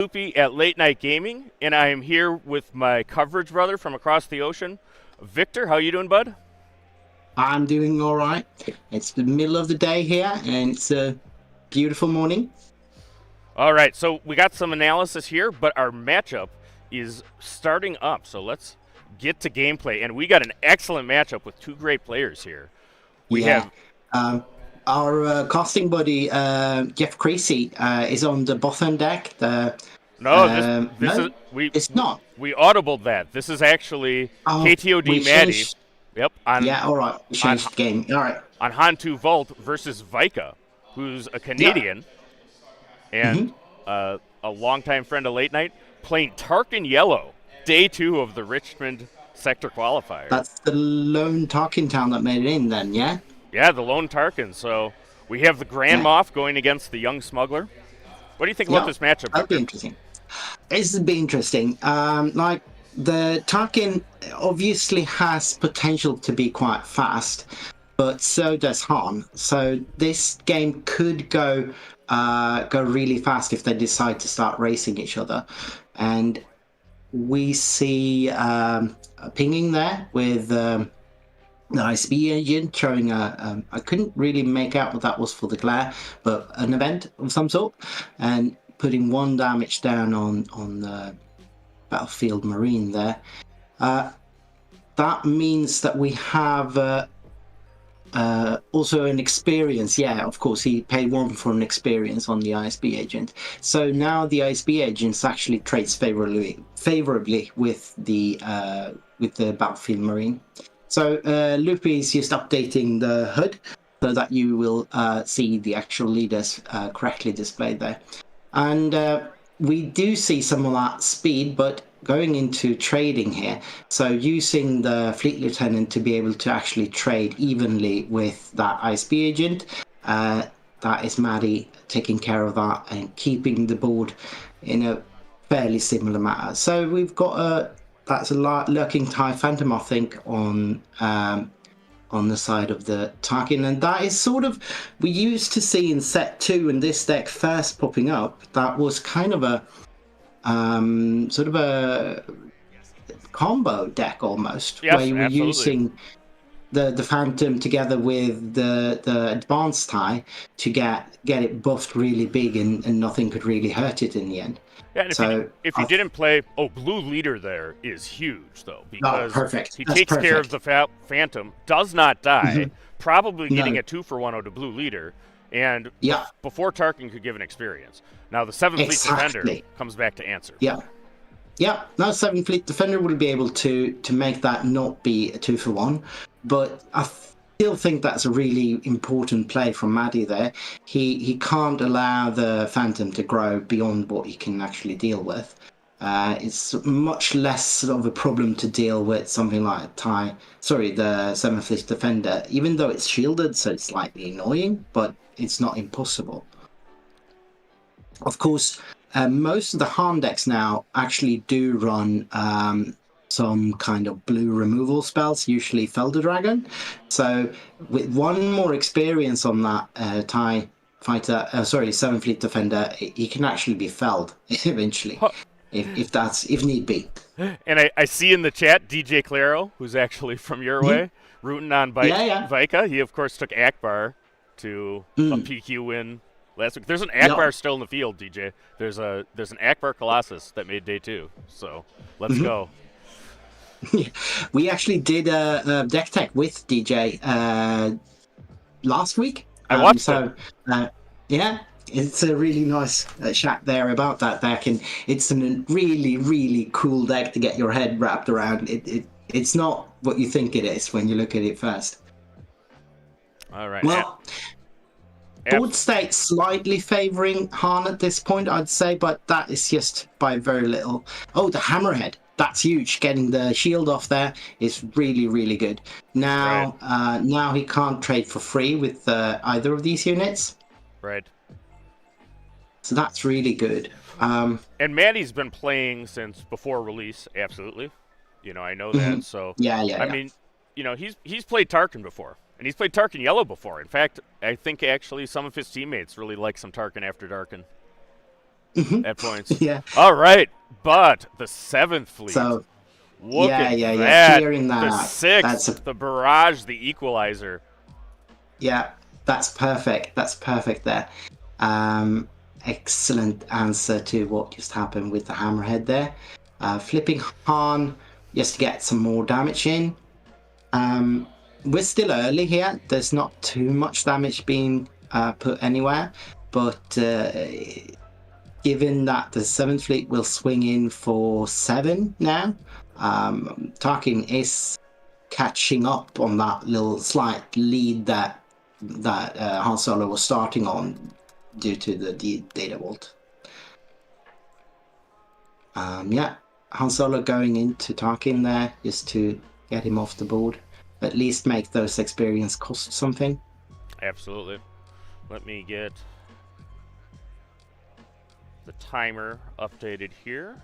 Loopy at Late Night Gaming, and I am here with my coverage brother from across the ocean, Viktor. How you doing, bud? I'm doing all right. It's the middle of the day here, and it's a beautiful morning. All right, so we got some analysis here, but our matchup is starting up. So let's get to gameplay, and we got an excellent matchup with two great players here. We have our casting buddy Jeff Creasy is on the Bothan deck. It's not. We audibled that. This is actually KTOD Maddie. Yep. All right. We changed the game. All right. On Hantu Vault versus Viktor, who's a Canadian and a longtime friend of Late Night, playing Tarkin Yellow, day 2 of the Richmond Sector Qualifier. That's the lone Tarkin town that made it in then, yeah? Yeah, the lone Tarkin. So we have the Grand Moff going against the young smuggler. What do you think about this matchup? That'll be interesting. This will be interesting. Like, the Tarkin obviously has potential to be quite fast, but so does Han. So this game could go really fast if they decide to start racing each other. And we see a pinging there with the ISB agent showing I couldn't really make out what that was for the glare, but an event of some sort, and putting 1 damage down on the Battlefield Marine there. That means that we have also an experience. Yeah, of course, he paid 1 for an experience on the ISB agent. So now the ISB agent actually trades favorably with the Battlefield Marine. So Loopy is just updating the HUD so that you will see the actual leaders correctly displayed there. And we do see some of that speed, but going into trading here, so using the Fleet Lieutenant to be able to actually trade evenly with that ISB agent, that is Maddie taking care of that and keeping the board in a fairly similar manner. So we've got that's a lurking TIE Phantom, I think, on the side of the Tarkin, and that is sort of, we used to see in set 2 in this deck first popping up, that was kind of a sort of a combo deck almost, yes, where you were absolutely using the Phantom together with the advanced TIE to get it buffed really big, and nothing could really hurt it in the end. Yeah, and if you didn't play, blue leader there is huge though, because he takes care of the Phantom, does not die, probably getting a 2-for-1 out of blue leader, and before Tarkin could give an experience. Now the 7th Fleet Defender comes back to answer. Yeah. Now 7th Fleet Defender will be able to make that not be a 2-for-1, but I still think that's a really important play from Maddie there. He can't allow the Phantom to grow beyond what he can actually deal with. It's much less of a problem to deal with something like the 7th Fleet Defender, even though it's shielded, so it's slightly annoying, but it's not impossible. Of course, most of the Han decks now actually do run some kind of blue removal spells, usually Felder Dragon. So with 1 more experience on that TIE fighter, 7th Fleet Defender, he can actually be felled eventually, if need be. And I see in the chat DJ Claro, who's actually from your way, rooting on Viktor. He of course took Akbar to a PQ win last week. There's an Akbar still in the field, DJ. There's an Akbar Colossus that made day 2. So let's go. We actually did a deck tech with DJ last week. I watched it. It's a really nice chat there about that deck, and it's a really, really cool deck to get your head wrapped around. It's not what you think it is when you look at it first. All right. Well, board state slightly favoring Han at this point, I'd say, but that is just by very little. Oh, the Hammerhead. That's huge. Getting the shield off there is really, really good. Now, now he can't trade for free with either of these units. Right. So that's really good. And Maddie's been playing since before release, absolutely. I know that. So I mean, he's played Tarkin before, and he's played Tarkin Yellow before. In fact, I think actually some of his teammates really like some Tarkin After Darkin. at points. Yeah. All right, but the 7th Fleet. So look at yeah, that. clearing that the out. 6th, the barrage, the equalizer. Yeah, that's perfect. That's perfect there. Excellent answer to what just happened with the hammerhead there. Flipping Han just to get some more damage in. We're still early here. There's not too much damage being put anywhere, but given that the 7th Fleet will swing in for 7 now, Tarkin is catching up on that little slight lead that Han Solo was starting on due to the data vault. Yeah, Han Solo going into Tarkin there just to get him off the board. At least make those experience cost something. Absolutely. Let me get the timer updated here.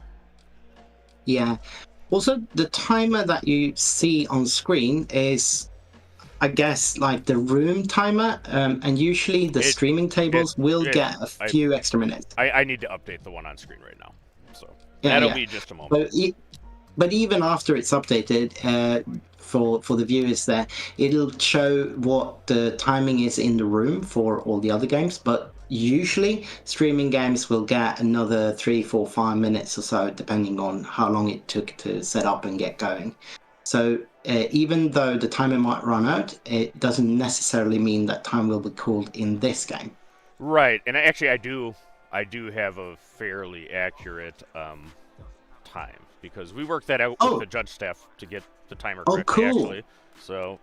Yeah. Also, the timer that you see on screen is, I guess, like the room timer, and usually the streaming tables will get a few extra minutes. I need to update the one on screen right now, so that'll be just a moment. But even after it's updated, for the viewers there, it'll show what the timing is in the room for all the other games, but usually streaming games will get another 3, 4, 5 minutes or so, depending on how long it took to set up and get going. So even though the timer might run out, it doesn't necessarily mean that time will be called in this game. Right, and actually I do have a fairly accurate time, because we worked that out with the judge staff to get the timer correctly, actually. So,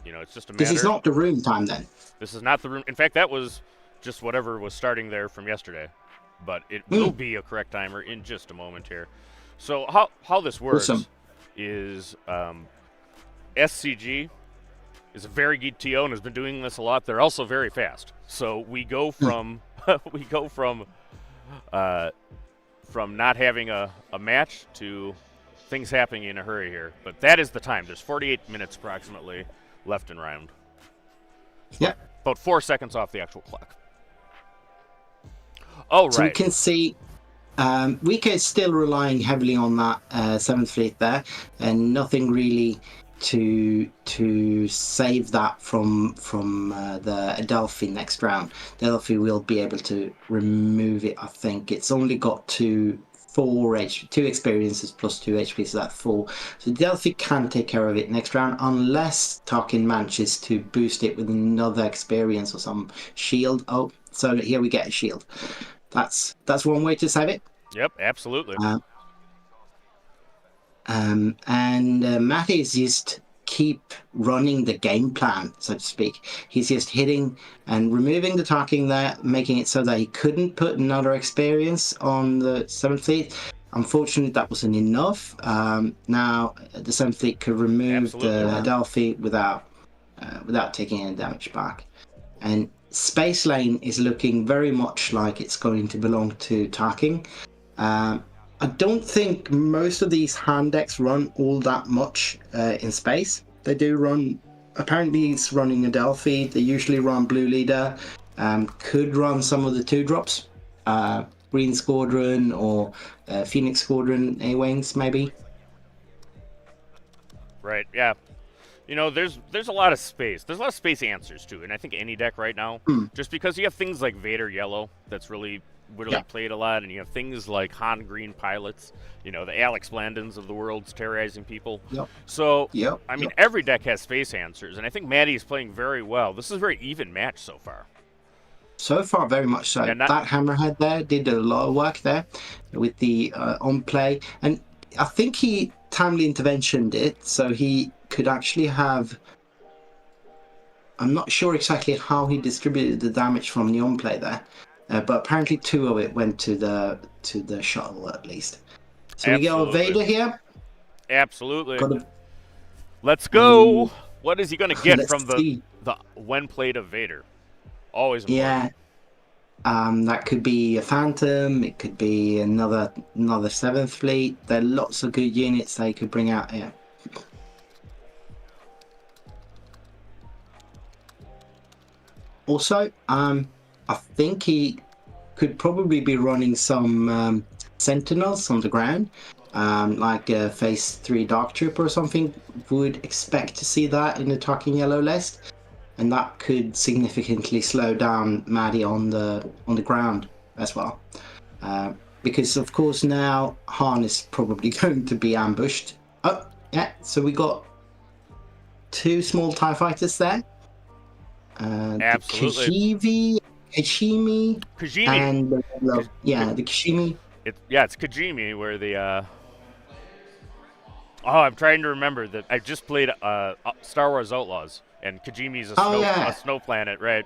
it's just a matter. This is not the room time then? This is not the room. In fact, that was just whatever was starting there from yesterday. But it will be a correct timer in just a moment here. So how this works is SCG is a very good TO and has been doing this a lot. They're also very fast. So we go from from not having a match to things happening in a hurry here. But that is the time. There's 48 minutes approximately left in round. Yeah. About 4 seconds off the actual clock. Oh, right. So we can see Wika is still relying heavily on that 7th Fleet there, and nothing really to save that from the Adelphi next round. The Adelphi will be able to remove it, I think. It's only got 2 experiences plus 2 HP, so that's 4. So Adelphi can take care of it next round, unless Tarkin manages to boost it with another experience or some shield. Oh, so here we get a shield. That's one way to save it. Yep, absolutely. And Matty is just keep running the game plan, so to speak. He's just hitting and removing the Tarkin there, making it so that he couldn't put another experience on the 7th Fleet. Unfortunately, that wasn't enough. Now the 7th Fleet could remove the Adelphi without taking any damage back. And Space Lane is looking very much like it's going to belong to Tarkin. I don't think most of these hand decks run all that much in space. They do run, apparently it's running Adelphi. They usually run Blue Leader, could run some of the 2-drops, Green Squadron or Phoenix Squadron A-Wings maybe. Right, yeah. There's a lot of space. There's a lot of space answers too, and I think any deck right now, just because you have things like Vader Yellow that's really played a lot, and you have things like Han Green Pilots, the Alex Blandons of the world's terrorizing people. So, every deck has space answers, and I think Maddie is playing very well. This is a very even match so far. So far, very much so. That Hammerhead there did a lot of work there with the on-play, and I think he timely interventioned it, so he could actually have... I'm not sure exactly how he distributed the damage from the on-play there. But apparently 2 of it went to the shuttle at least. So we get our Vader here. Absolutely. Let's go. What is he going to get from the when played of Vader? Always important. Yeah. That could be a Phantom. It could be another 7th Fleet. There are lots of good units they could bring out here. Also, I think he could probably be running some sentinels on the ground, like a phase 3 Dark Trooper or something. Would expect to see that in the Tarkin yellow list, and that could significantly slow down Maddie on the ground as well. Because of course now Han is probably going to be ambushed. Oh, yeah, so we got 2 small TIE fighters there. Absolutely. Kajimi, and the Kajimi. It's Kajimi where the. I'm trying to remember that I just played Star Wars Outlaws, and Kajimi's a snow planet, right?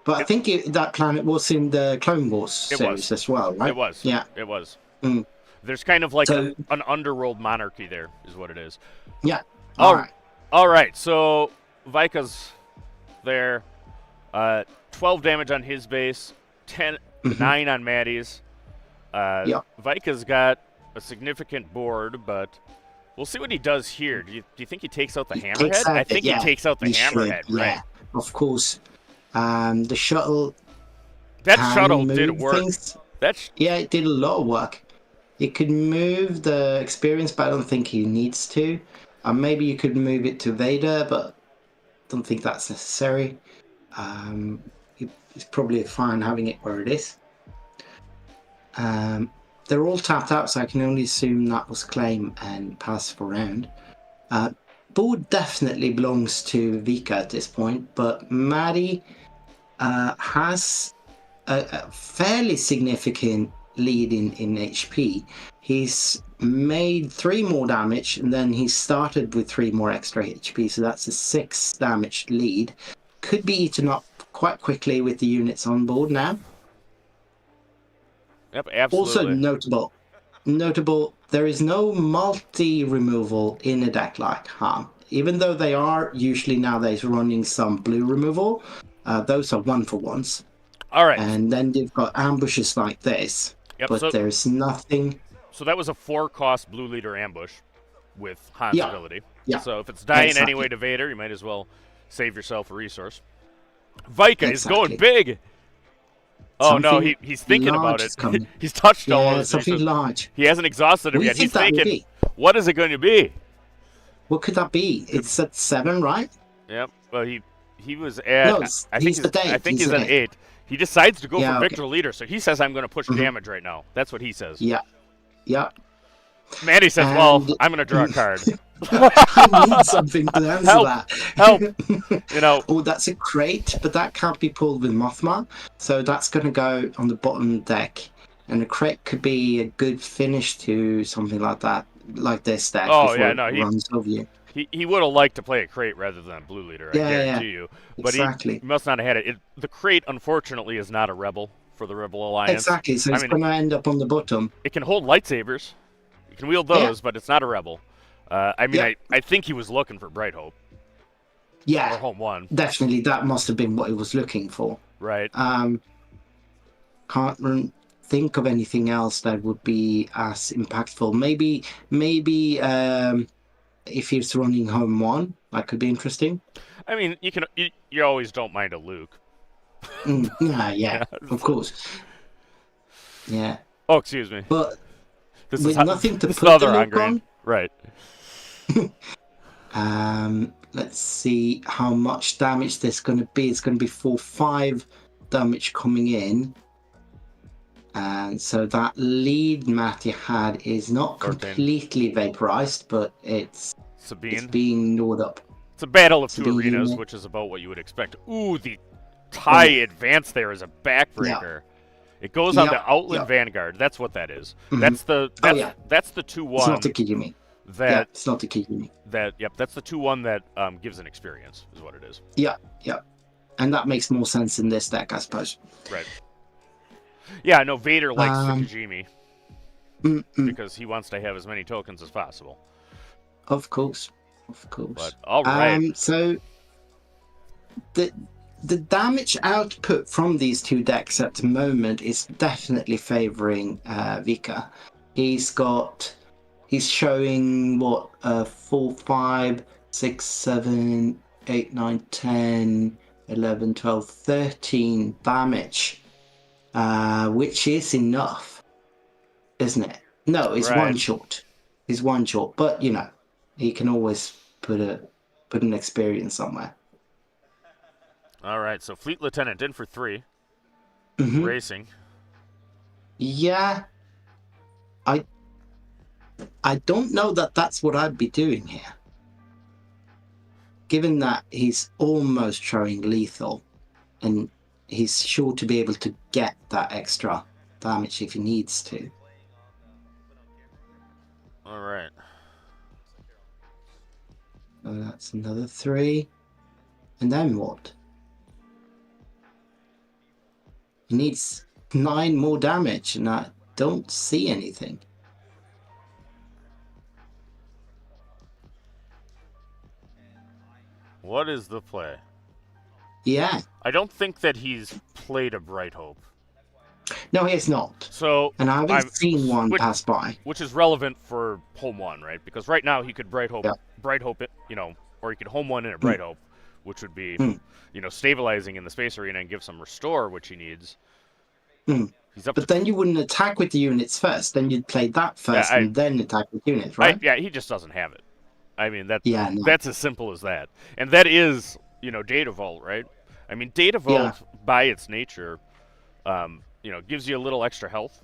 But I think that planet was in the Clone Wars series as well, right? It was. Yeah. It was. Mm. There's kind of like an underworld monarchy there, is what it is. Yeah. All right. So Vika's there. 12 damage on his base. 9 on Maddie's. Vika's got a significant board, but we'll see what he does here. Do you think he takes out the hammerhead? I think he takes out the hammerhead, right? Yeah, of course. The shuttle. That shuttle did work. It did a lot of work. It could move the experience, but I don't think he needs to. Maybe you could move it to Vader, but I don't think that's necessary. It's probably fine having it where it is. They're all tapped out, so I can only assume that was claim and pass for round. Board definitely belongs to Vika at this point, but Maddie has a fairly significant lead in HP. He's made 3 more damage, and then he started with 3 more extra HP, so that's a 6 damage lead. Could be eaten up quite quickly with the units on board now. Yep, absolutely. Also notable, there is no multi-removal in a deck like Han. Even though they are usually nowadays running some blue removal, those are 1-for-1s. All right. And then they've got ambushes like this, but there's nothing. So that was a 4-cost blue leader ambush with Han's ability. Yeah. So if it's dying anyway to Vader, you might as well save yourself a resource. Vika is going big. Oh, no, he's thinking about it. He's touched all of it. Something large. He hasn't exhausted him yet. He's thinking, what is it going to be? What could that be? It's at 7, right? Yep. Well, he was at... No, I think he's at 8. He decides to go for Victor Leader, so he says, I'm going to push damage right now. That's what he says. Yeah. Yeah. Mandy says, well, I'm going to draw a card. I need something to answer that. Help! Oh, that's a crate, but that can't be pulled with Mothma, so that's going to go on the bottom deck. And a crate could be a good finish to something like that, like this deck. Oh, yeah, no, he runs over you. He would have liked to play a crate rather than a blue leader, I guarantee you. But he must not have had it. The crate, unfortunately, is not a rebel for the Rebel Alliance. Exactly, so it's going to end up on the bottom. It can hold lightsabers. You can wield those, but it's not a rebel. I think he was looking for Bright Hope. Yeah, or Home 1. Definitely, that must have been what he was looking for. Right. Can't think of anything else that would be as impactful. Maybe if he's running Home 1, that could be interesting. I mean, you always don't mind a Luke. Yeah, of course. Yeah. Oh, excuse me. But this with is nothing to this put the Luke on. Right. Let's see how much damage there's going to be. It's going to be 4-5 damage coming in. And so that lead Matty had is not completely vaporized, but it's being gnawed up. It's a battle of 2 arenas, which is about what you would expect. Ooh, the TIE advance there is a backbreaker. Yeah. It goes on the Outland Vanguard. That's what that is. Mm-hmm. That's the 2-1. It's not the Kijimi. It's not the Kijimi. That's the 2-1 that gives an experience, is what it is. Yeah. And that makes more sense in this deck, I suppose. Right. Yeah, no, Vader likes the Kijimi because he wants to have as many tokens as possible. Of course. But, all right. So the damage output from these 2 decks at the moment is definitely favoring Vika. He's showing 4, 5, 6, 7, 8, 9, 10, 11, 12, 13 damage, which is enough, isn't it? No, it's Right. one short. It's one short, but you know, he can always put an experience somewhere. All right, so Fleet Lieutenant in for 3. Racing. Yeah. I don't know that that's what I'd be doing here. Given that he's almost showing lethal, and he's sure to be able to get that extra damage if he needs to. All right. So that's another 3. And then what? He needs 9 more damage, and I don't see anything. What is the play? Yeah. I don't think that he's played a Bright Hope. No, he has not. So, and I haven't seen one pass by. Which is relevant for home 1, right? Because right now he could Bright Hope, it, you know, or he could home 1 in a Bright Hope, which would be, you know, stabilizing in the space arena and give some restore, which he needs. He's up but then you wouldn't attack with the units first. Then you'd play that first and then attack with units, right? Yeah, he just doesn't have it. I mean, that's as simple as that. And that is, you know, Data Vault, right? I mean, Data Vault, by its nature, you know, gives you a little extra health.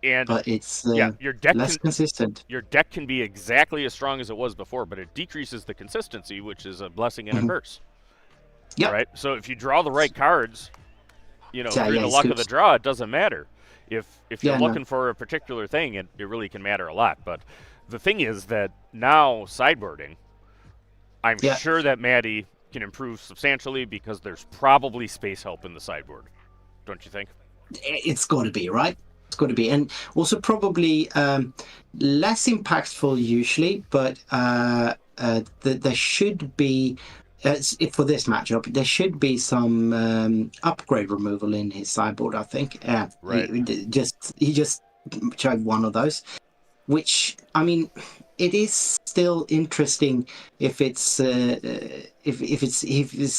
But it's your deck less consistent. Your deck can be exactly as strong as it was before, but it decreases the consistency, which is a blessing and a curse. Yeah. Right? So if you draw the right cards, you know, through the luck of the draw, it doesn't matter. If you're looking for a particular thing, it really can matter a lot. But the thing is that now sideboarding, I'm sure that Maddie can improve substantially because there's probably space help in the sideboard. Don't you think? It's got to be, right? It's got to be. And also probably less impactful usually, but there should be, for this matchup, there should be some upgrade removal in his sideboard, I think. Right. He just showed one of those. Which, I mean, it is still interesting if it's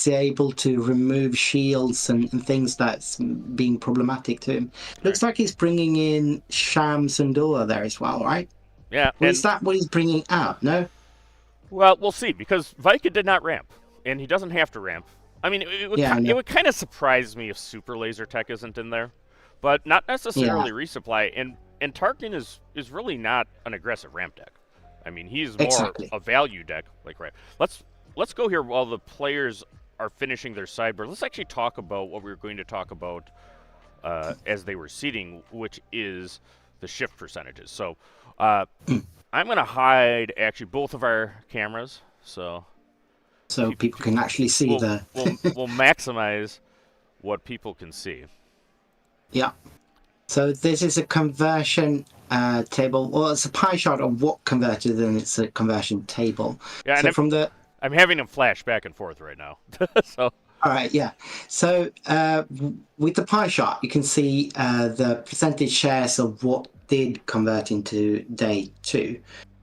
able to remove shields and things that's being problematic to him. Looks like he's bringing in Sham Sundua there as well, right? Yeah. Well, is that what he's bringing out? No. Well, we'll see, because Viktor did not ramp, and he doesn't have to ramp. I mean, it would kind of surprise me if Super Laser Tech isn't in there, but not necessarily resupply. And Tarkin is really not an aggressive ramp deck. I mean, he's more a value deck. Like, right. Let's go here while the players are finishing their sideboard. Let's actually talk about what we were going to talk about as they were seeding, which is the shift percentages. So I'm going to hide actually both of our cameras, so people can actually see we'll maximize what people can see. Yeah. So this is a conversion table. Well, it's a pie chart of what converted, and it's a conversion table. Yeah, so and I'm having them flash back and forth right now. So. All right, yeah. So with the pie chart, you can see the percentage shares of what did convert into day 2.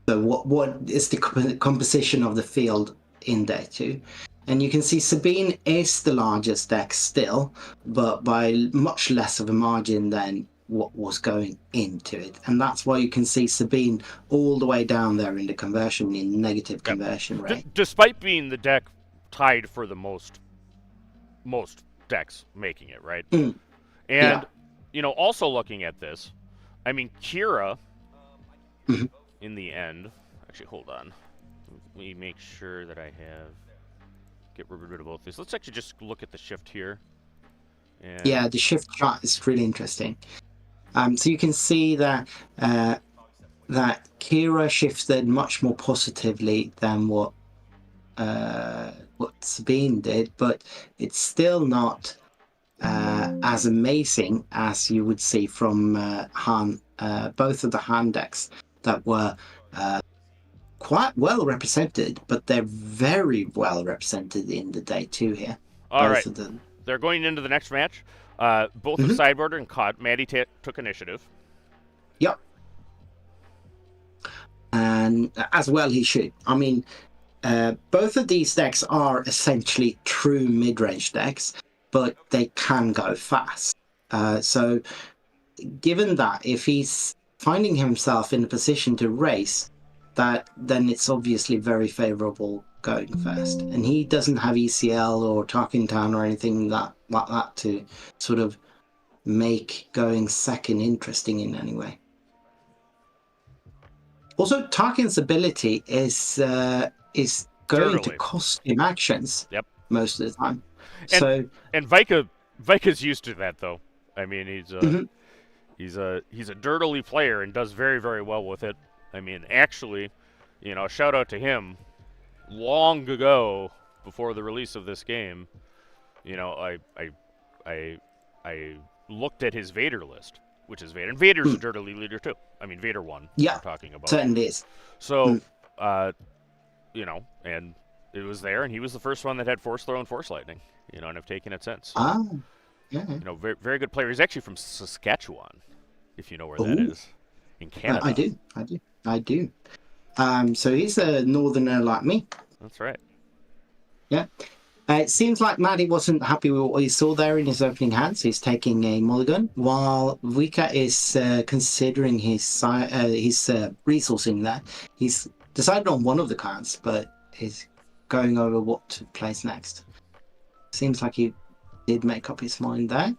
So what is the composition of the field in day 2? And you can see Sabine is the largest deck still, but by much less of a margin than what was going into it. And that's why you can see Sabine all the way down there in the conversion, in negative conversion rate. Despite being the deck tied for the most decks making it, right? And, you know, also looking at this, I mean, Kira, in the end, actually, hold on. Let me make sure that I get rid of both these. Let's actually just look at the shift here. And yeah, the shift chart is really interesting. So you can see that that Kira shifted much more positively than what Sabine did, but it's still not as amazing as you would see from both of the hand decks that were quite well represented, but they're very well represented in the day 2 here. All right. They're going into the next match. Both the sideboarder and caught. Maddie took initiative. Yep. And as well he should. I mean, both of these decks are essentially true mid-range decks, but they can go fast. So given that, if he's finding himself in a position to race, then it's obviously very favorable going fast. And he doesn't have ECL or Tarkin Town or anything like that to sort of make going second interesting in any way. Also, Tarkin's ability is going to cost him actions most of the time. And Vika's used to that, though. I mean, he's a dirtily player and does very, very well with it. I mean, actually, shout out to him. Long ago, before the release of this game, I looked at his Vader list, which is Vader, and Vader's a dirtily leader too. I mean, Vader won. Yeah, I'm talking about. Certainly is. So, and it was there, and he was the first one that had Force Throw and Force Lightning. And I've taken it since. Yeah. Very, very good player. He's actually from Saskatchewan, if you know where that is, in Canada. I do. So he's a northerner like me. That's right. Yeah. It seems like Maddie wasn't happy with what he saw there in his opening hand, so he's taking a mulligan, while Vika is considering his resourcing there. He's decided on one of the cards, but is going over what to place next. Seems like he did make up his mind there.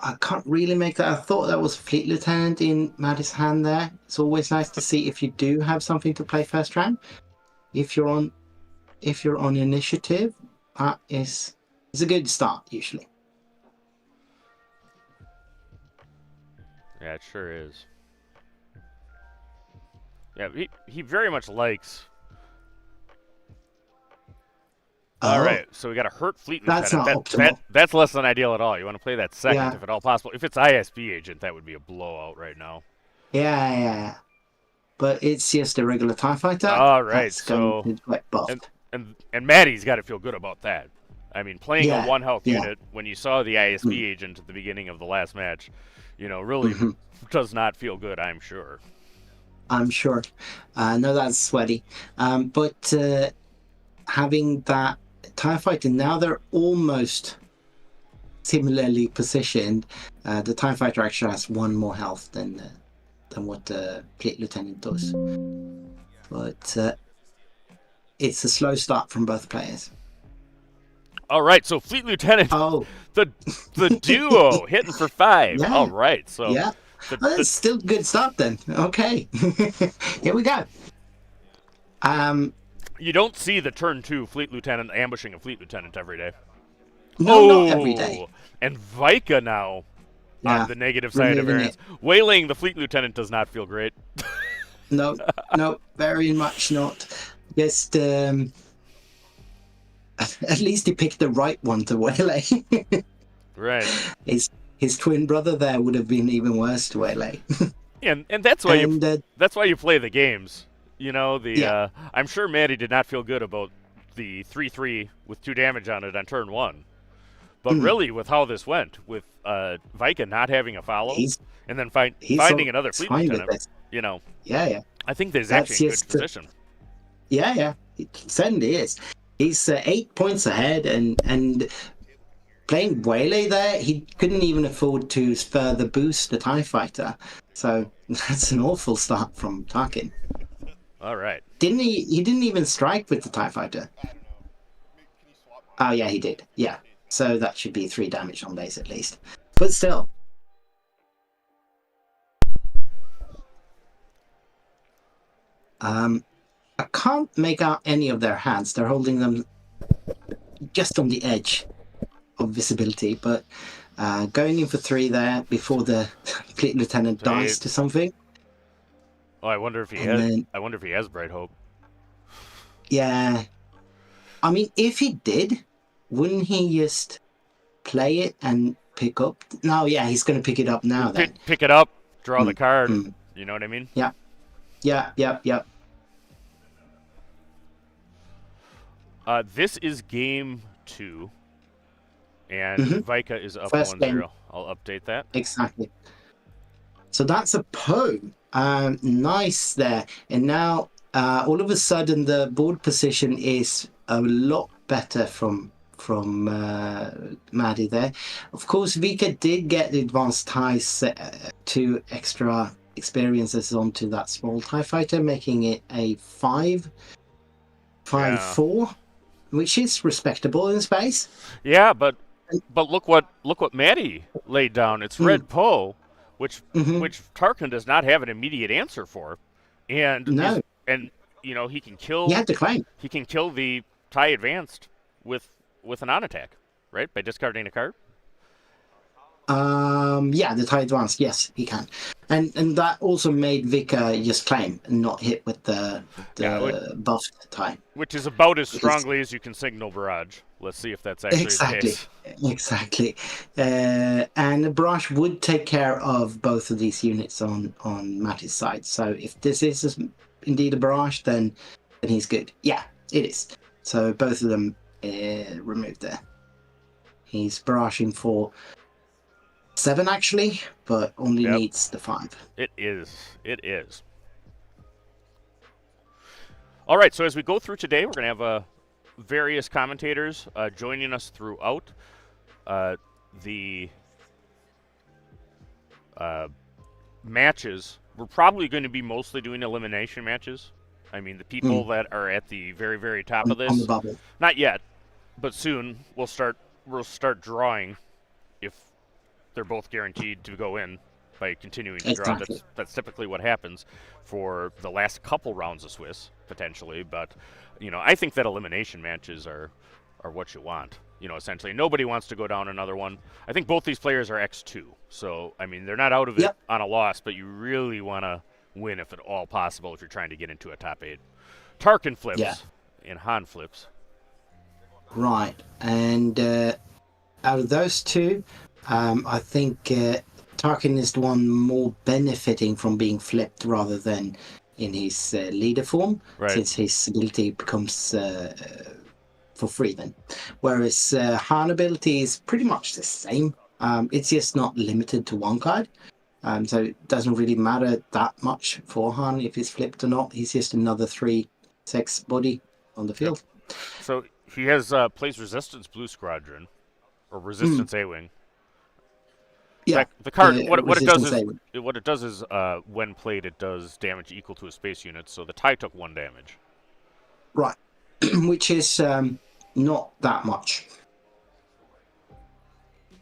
I can't really make that. I thought that was Fleet Lieutenant in Maddie's hand there. It's always nice to see if you do have something to play first round. If you're on initiative, that is a good start usually. Yeah, it sure is. Yeah, he very much likes. All right, so we got a hurt Fleet Lieutenant. That's not optimal. That's less than ideal at all. You want to play that second if at all possible. If it's ISB agent, that would be a blowout right now. Yeah. But it's just a regular TIE fighter. All right, so and Maddie's got to feel good about that. I mean, playing a one health unit when you saw the ISB agent at the beginning of the last match, really does not feel good. I'm sure. No, that's sweaty. But having that TIE fighter, now they're almost similarly positioned. The TIE fighter actually has one more health than what the Fleet Lieutenant does. But it's a slow start from both players. All right, so Fleet Lieutenant, the duo hitting for 5. Yeah. All right, so that's still a good start then. Okay, here we go. You don't see the turn 2 Fleet Lieutenant ambushing a Fleet Lieutenant every day. No, not every day. And Vika now on the negative side of variance. Waylaying the Fleet Lieutenant does not feel great. No, very much not. Just at least he picked the right one to waylay. Right. His twin brother there would have been even worse to waylay. and that's why that's why you play the games. I'm sure Maddie did not feel good about the 3/3 with 2 damage on it on turn 1. But really, with how this went, with Vika not having a follow, and then finding another Fleet Lieutenant, Yeah. I think there's actually a good position. Yeah, it certainly is. He's 8 points ahead, and playing Waylay there, he couldn't even afford to further boost the TIE fighter. So that's an awful start from Tarkin. All right. Didn't he? He didn't even strike with the TIE fighter. Oh yeah, he did. Yeah. So that should be 3 damage on base at least. But still. I can't make out any of their hands. They're holding them just on the edge of visibility, but going in for 3 there before the Fleet Lieutenant dies to something. Oh, I wonder if he has Bright Hope. Yeah. I mean, if he did, wouldn't he just play it and pick up? No, yeah, he's going to pick it up now then. Pick it up, draw the card. You know what I mean? Yeah. This is game 2, and Vika is up 1-0. I'll update that. Exactly. So that's a Poe. Nice there. And now all of a sudden the board position is a lot better from Maddie there. Of course, Viktor did get the advanced ties, 2 extra experiences onto that small TIE fighter, making it a 5-4, which is respectable in space. Yeah, but look what Maddie laid down. It's Red Poe, which Tarkin does not have an immediate answer for, and you know he can kill. He had to claim. He can kill the TIE Advanced with an on attack, right? By discarding a card. Yeah, the TIE Advanced, yes, he can, and that also made Viktor just claim and not hit with the buffed TIE, which is about as strongly as you can signal barrage. Let's see if that's actually the case. Exactly. And the barrage would take care of both of these units on Matty's side. So if this is indeed a barrage, then he's good. Yeah, it is. So both of them removed there. He's barraging for 7 actually, but only needs the 5. It is. All right, so as we go through today, we're going to have various commentators joining us throughout the matches. We're probably going to be mostly doing elimination matches. I mean, the people that are at the very, very top of this, on the bubble. Not yet, but soon we'll start drawing if they're both guaranteed to go in by continuing to draw. That's typically what happens for the last couple rounds of Swiss, potentially. But, you know, I think that elimination matches are what you want. You know, essentially, nobody wants to go down another one. I think both these players are X2. So, I mean, they're not out of it on a loss, but you really want to win if at all possible if you're trying to get into a top 8. Tarkin flips and Han flips. Right. And out of those two, I think Tarkin is the one more benefiting from being flipped rather than in his leader form, since his ability becomes for free then. Whereas Han ability is pretty much the same. It's just not limited to 1 card. So it doesn't really matter that much for Han if he's flipped or not. He's just another 3/6 body on the field. So he has plays Resistance Blue Squadron or Resistance A-Wing. Yeah, the card. What it does is when played, it does damage equal to a space unit. So the TIE took 1 damage. Right, which is not that much.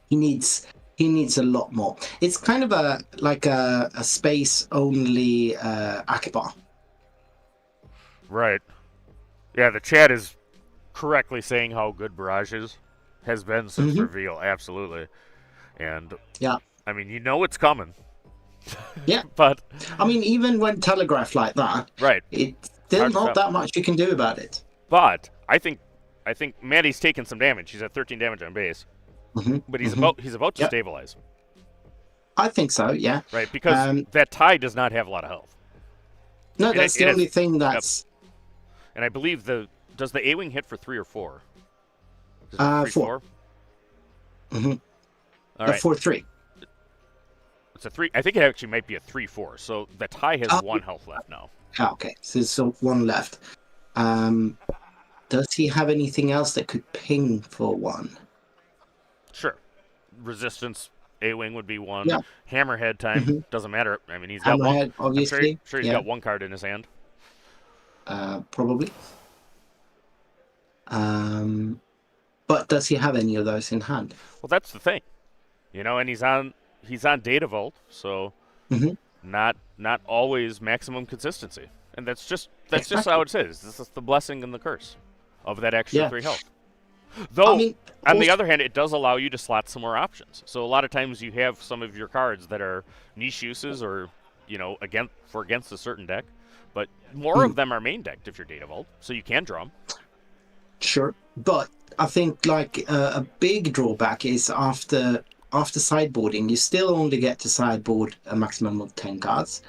He needs a lot more. It's kind of a space only Akbar. Right. Yeah, the chat is correctly saying how good Barrage has been since reveal. Absolutely. And I mean, you know it's coming. Yeah. But I mean, even when telegraphed like that, it's still not that much you can do about it. But I think Maddie's taken some damage. He's at 13 damage on base. But he's about to stabilize. I think so, yeah. Right, because that TIE does not have a lot of health. No, that's the only thing that's... And I believe does the A-Wing hit for 3 or 4? 4. All right. 4/3. It's a 3. I think it actually might be a 3/4. So the TIE has 1 health left now. Okay, so there's 1 left. Does he have anything else that could ping for 1? Sure. Resistance A-Wing would be 1. Yeah. Hammerhead time doesn't matter. I mean, he's got Hammerhead, 1. obviously. I'm sure he's got 1 card in his hand. Probably. But does he have any of those in hand? Well, that's the thing. You know, and he's on Data Vault, so not always maximum consistency. And that's just how it is. This is the blessing and the curse of that extra 3 health. Though, I mean, on the other hand, it does allow you to slot some more options. So a lot of times you have some of your cards that are niche uses or, you know, against a certain deck. But more of them are main decked if you're Data Vault, so you can draw them. Sure, but I think like a big drawback is after sideboarding, you still only get to sideboard a maximum of 10 cards.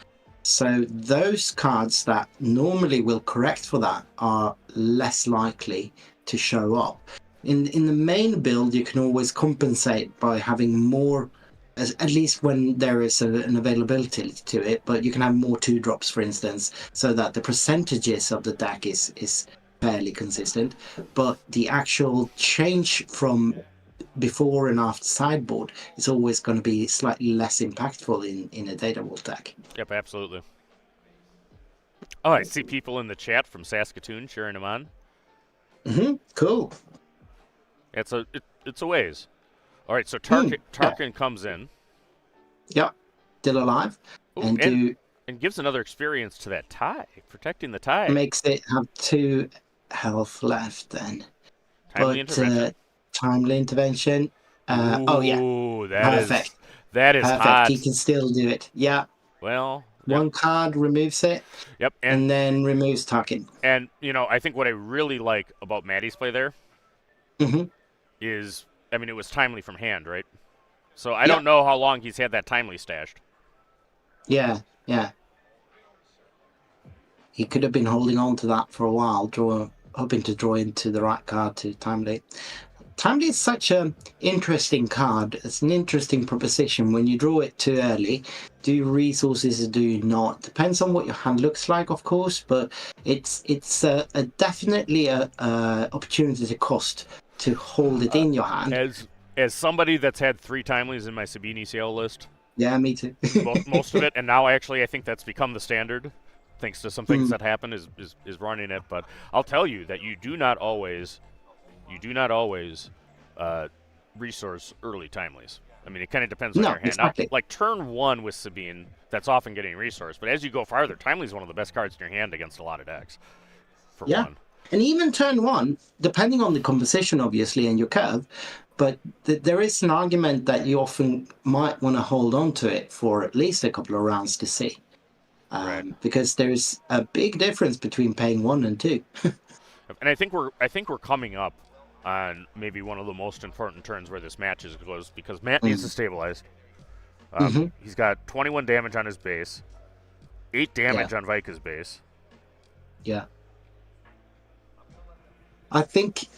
So those cards that normally will correct for that are less likely to show up. In the main build, you can always compensate by having more at least when there is an availability to it. But you can have more 2-drops, for instance, so that the percentages of the deck is fairly consistent. But the actual change from before and after sideboard is always going to be slightly less impactful in a data vault deck. Yep, absolutely. Oh, I see people in the chat from Saskatoon cheering him on. Cool. It's a ways. All right, so Tarkin comes in. Yep, still alive. Ooh, and gives another experience to that tie, protecting the tie. Makes it have 2 health left then. Timely intervention. Timely intervention. Ooh, perfect. That is perfect. Hot. He can still do it. Yeah. Well, one card removes it. Yep, and then removes Tarkin. And I think what I really like about Maddie's play there is, I mean, it was timely from hand, right? So I don't know how long he's had that timely stashed. Yeah. He could have been holding on to that for a while, hoping to draw into the right card to timely. Timely is such an interesting card. It's an interesting proposition. When you draw it too early, do you resources or do you not? Depends on what your hand looks like, of course, but it's definitely a opportunity to cost to hold it in your hand. As somebody that's had 3 timelies in my Sabine ECL list. Yeah, me too. most of it, and now actually I think that's become the standard, thanks to some things that happen, is running it. But I'll tell you that you do not always resource early timelies. I mean, it kind of depends on your hand. Exactly. Now, like turn 1 with Sabine, that's often getting resourced. But as you go farther, timely is one of the best cards in your hand against a lot of decks. For one. And even turn 1, depending on the composition, obviously, and your curve, but there is an argument that you often might want to hold on to it for at least a couple of rounds to see. Because there's a big difference between paying 1 and 2. And I think we're coming up on maybe one of the most important turns where this match is close, because Matt needs to stabilize. He's got 21 damage on his base, 8 damage on Vika's base. Yeah. I think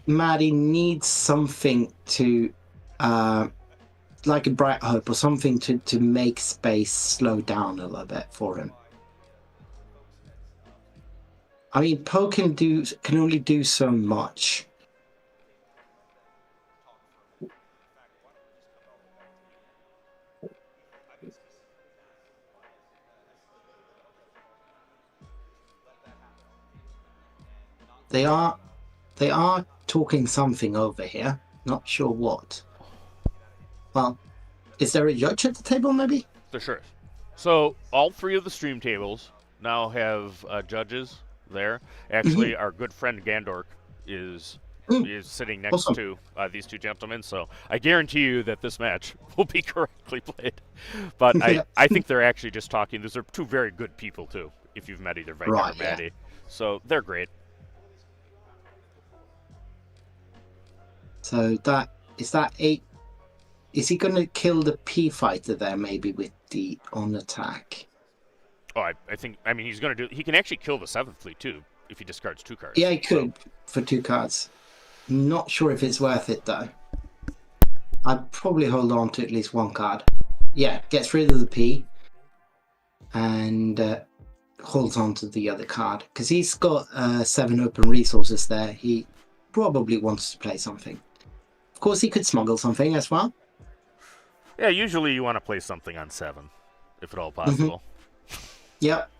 Maddie needs something to, like a Bright Hope or something to make space slow down a little bit for him. I mean, Poe can only do so much. They are talking something over here. Not sure what. Well, is there a judge at the table, maybe? There sure is. So all 3 of the stream tables now have judges there. Actually, our good friend Gandork is sitting next to these 2 gentlemen. So I guarantee you that this match will be correctly played. But I think they're actually just talking. These are 2 very good people, too, if you've met either Viktor or Maddie. So they're great. So is that 8? Is he going to kill the P fighter there, maybe, with the on attack? Oh, I mean, he's going to do. He can actually kill the 7th fleet too if he discards 2 cards. Yeah, he could for 2 cards. Not sure if it's worth it though. I'd probably hold on to at least 1 card. Yeah, gets rid of the P and holds on to the other card because he's got 7 open resources there. He probably wants to play something. Of course, he could smuggle something as well. Yeah, usually you want to play something on 7, if at all possible. Yep.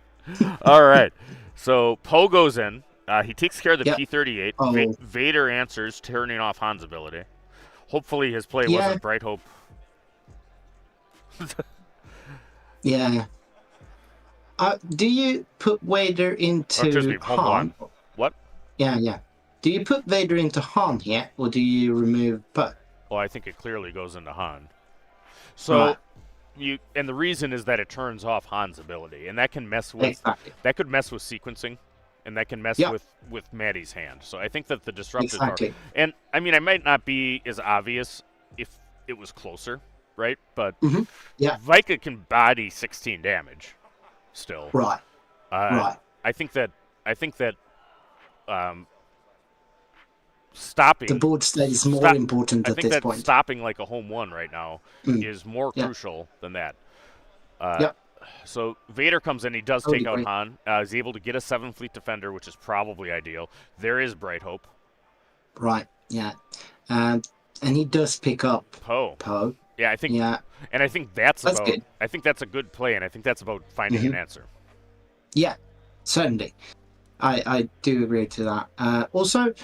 All right. So Poe goes in. He takes care of the P38. Oh. Vader answers, turning off Han's ability. Hopefully his play wasn't Bright Hope. Yeah. Do you put Vader into Han? What? Yeah. Do you put Vader into Han here, or do you remove Poe? Well, I think it clearly goes into Han. So and the reason is that it turns off Han's ability, and that can mess with that could mess with sequencing, and that can mess with Maddie's hand. So I think that the disrupted part, and I mean, I might not be as obvious if it was closer, right? But Vika can body 16 damage still. Right. I think that stopping the board state is more important at this point. I think that stopping like a home one right now is more crucial than that. So Vader comes in. He does take out Han. He's able to get a 7 Fleet Defender, which is probably ideal. There is Bright Hope. Right, yeah. And he does pick up Poe. Yeah, I think. Yeah. And I think that's good. I think that's a good play, and I think that's about finding an answer. Yeah, certainly. I do agree to that. Also,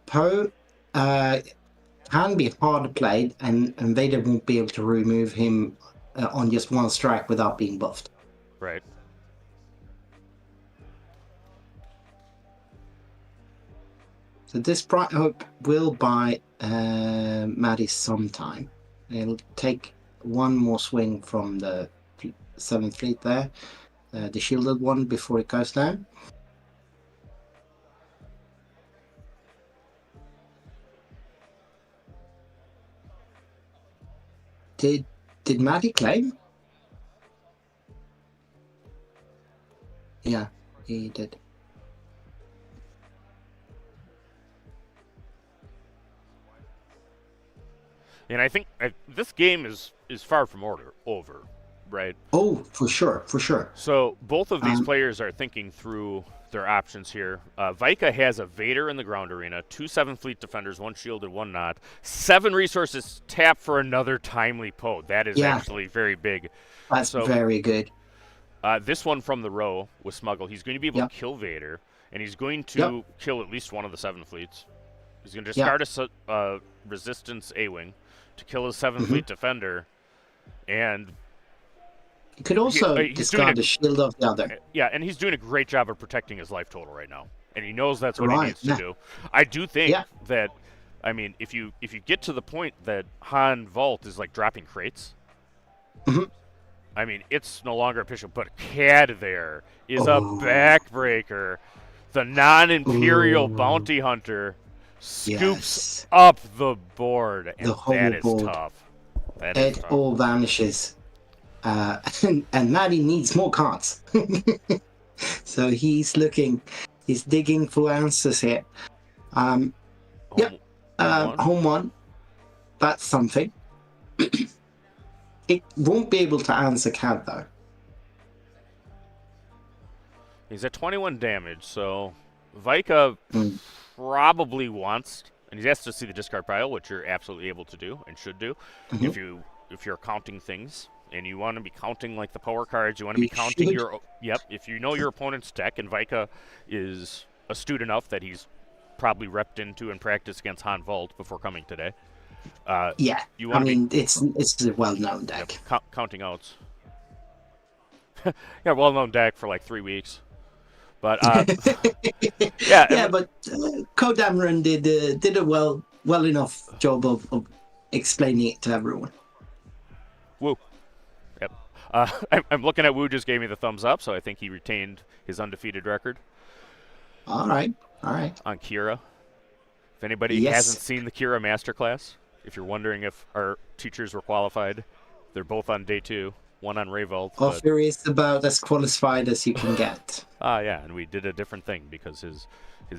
Poe can be hard played, and Vader won't be able to remove him on just one strike without being buffed. Right. So this Bright Hope will buy Maddie some time. It'll take one more swing from the 7th Fleet there, the shielded one, before it goes down. Did Maddie claim? Yeah, he did. And I think this game is far from over, right? Oh, for sure. So both of these players are thinking through their options here. Viktor has a Vader in the ground arena, 2 7 Fleet Defenders, 1 shielded, 1 not. 7 resources tapped for another timely Poe. That is actually very big. That's very good. This one from the row with Smuggle, he's going to be able to kill Vader, and he's going to kill at least one of the 7 fleets. He's going to discard a Resistance A-Wing to kill his 7 Fleet Defender, and he could also discard the shield of the other. Yeah, and he's doing a great job of protecting his life total right now, and he knows that's what he needs to do. I do think that, I mean, if you get to the point that Han Vault is like dropping crates, I mean, it's no longer official, but CAD there is a backbreaker. The non-Imperial bounty hunter scoops up the board, and that is tough. It all vanishes. And Maddie needs more cards. So he's digging for answers here. Home one. That's something. It won't be able to answer CAD though. He's at 21 damage, so Viktor probably wants, and he has to see the discard pile, which you're absolutely able to do and should do if you're counting things. And you want to be counting like the power cards. You want to be counting your... if you know your opponent's deck, and Viktor is astute enough that he's probably repped into and practiced against Han Vault before coming today. It's a well-known deck. Counting outs. Well-known deck for like 3 weeks. But, but Kodamron did a well enough job of explaining it to everyone. Woo. Yep. I'm looking at Wu just gave me the thumbs up, so I think he retained his undefeated record. All right. On Kira. If anybody hasn't seen the Kira Masterclass, if you're wondering if our teachers were qualified, they're both on day 2, one on Revolt. Offer is about as qualified as you can get. And we did a different thing because his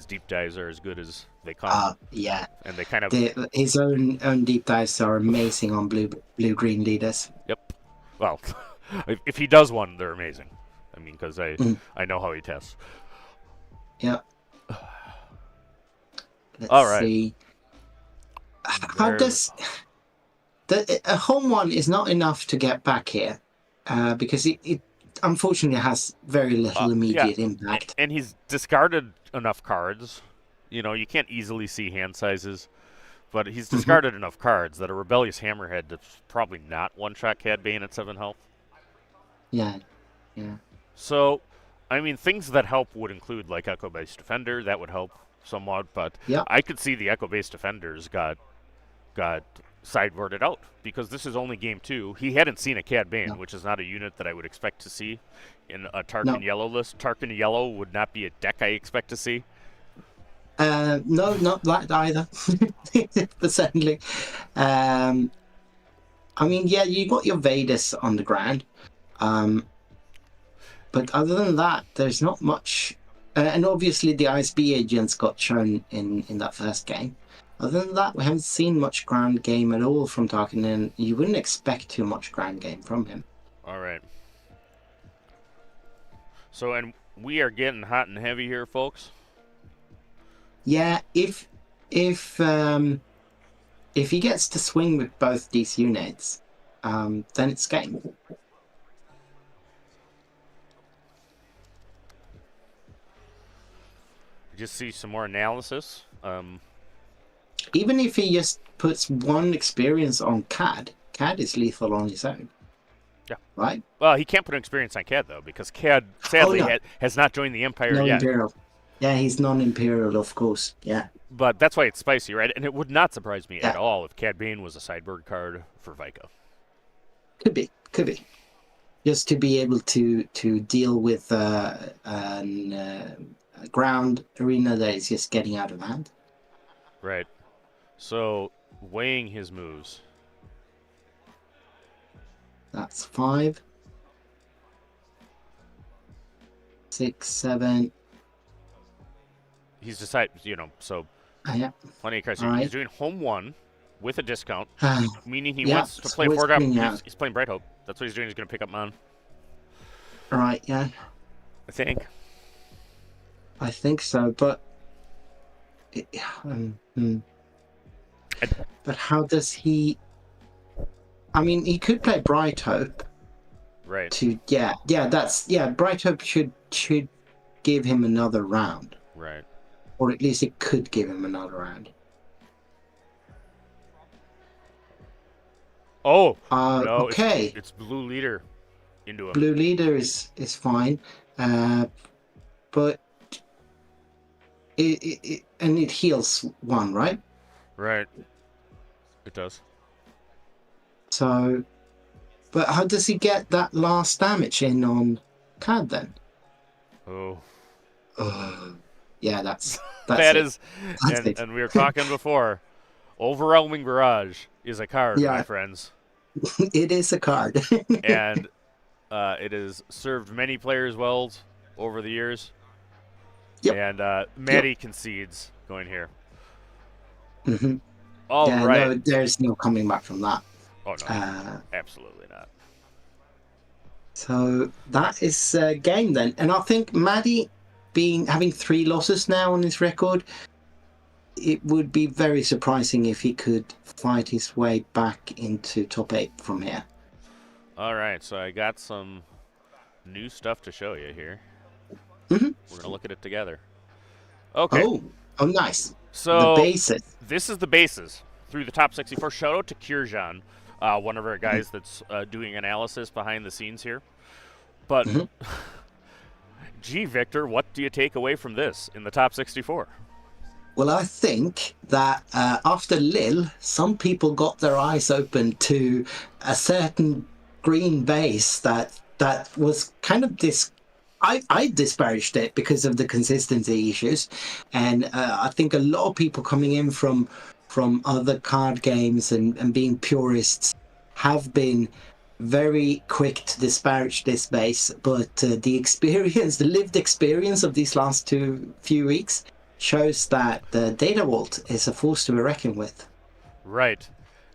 deep dives are as good as they come. And they kind of his own deep dives are amazing on blue-green leaders. Yep. Well, if he does one, they're amazing. I mean, because I know how he tests. Yep. All right. See. How does a home one is not enough to get back here, because it unfortunately has very little immediate impact. And he's discarded enough cards. You can't easily see hand sizes, but he's discarded enough cards that a Rebellious Hammerhead that's probably not one-shot Cad Bane at 7 health. Yeah. So, I mean, things that help would include like Echo-based Defender. That would help somewhat, but I could see the Echo-based Defenders got sideboarded out because this is only game 2. He hadn't seen a Cad Bane, which is not a unit that I would expect to see in a Tarkin Yellow list. Tarkin Yellow would not be a deck I expect to see. No, not that either. But certainly. I mean, you got your Vadus on the ground. But other than that, there's not much. And obviously the ISB agents got shown in that first game. Other than that, we haven't seen much ground game at all from Tarkin, and you wouldn't expect too much ground game from him. All right. So, and we are getting hot and heavy here, folks. Yeah, if he gets to swing with both these units, then it's game. Just see some more analysis. Even if he just puts one experience on CAD is lethal on his own. Yeah. Right? Well, he can't put an experience on CAD, though, because CAD, sadly, has not joined the Empire yet. Imperial. Yeah, he's non-Imperial, of course. Yeah. But that's why it's spicy, right? And it would not surprise me at all if Cad Bane was a sideboard card for Viktor. Could be. Just to be able to deal with a ground arena that is just getting out of hand. Right. So, weighing his moves. That's 5, 6, 7. He's decided, so yeah. Plenty of cards. Right. He's doing home 1 with a discount, meaning he wants to play so 4 drop. He's playing Bright Hope. That's what he's doing. He's going to pick up Mon. Right, yeah. I think. I think so, but but how does he? I mean, he could play Bright Hope. Right. Bright Hope should give him another round. Right. Or at least it could give him another round. Oh, no, okay. It's Blue Leader into him. Blue Leader is fine, but it heals 1, right? Right. It does. So, but how does he get that last damage in on CAD then? Oh. Yeah, that's that is, and we were talking before. Overwhelming Barrage is a card, my friends. It is a card. And it has served many players well over the years. Yep. And Maddie concedes going here. Mm-hmm. All right. No, there's no coming back from that. Oh, no. Absolutely not. So that is game then. And I think Maddie having 3 losses now on his record, it would be very surprising if he could fight his way back into top 8 from here. All right, so I got some new stuff to show you here. Mm-hmm. We're going to look at it together. Okay. Oh, nice. So the bases. This is the bases through the top 64. Shout out to Kirjan, one of our guys that's doing analysis behind the scenes here. But, gee, Viktor, what do you take away from this in the top 64? Well, I think that after Lille, some people got their eyes open to a certain green base that was kind of I disparaged it because of the consistency issues, and I think a lot of people coming in from other card games and being purists have been very quick to disparage this base, but the lived experience of these last few weeks shows that the Data Vault is a force to be reckoned with. Right.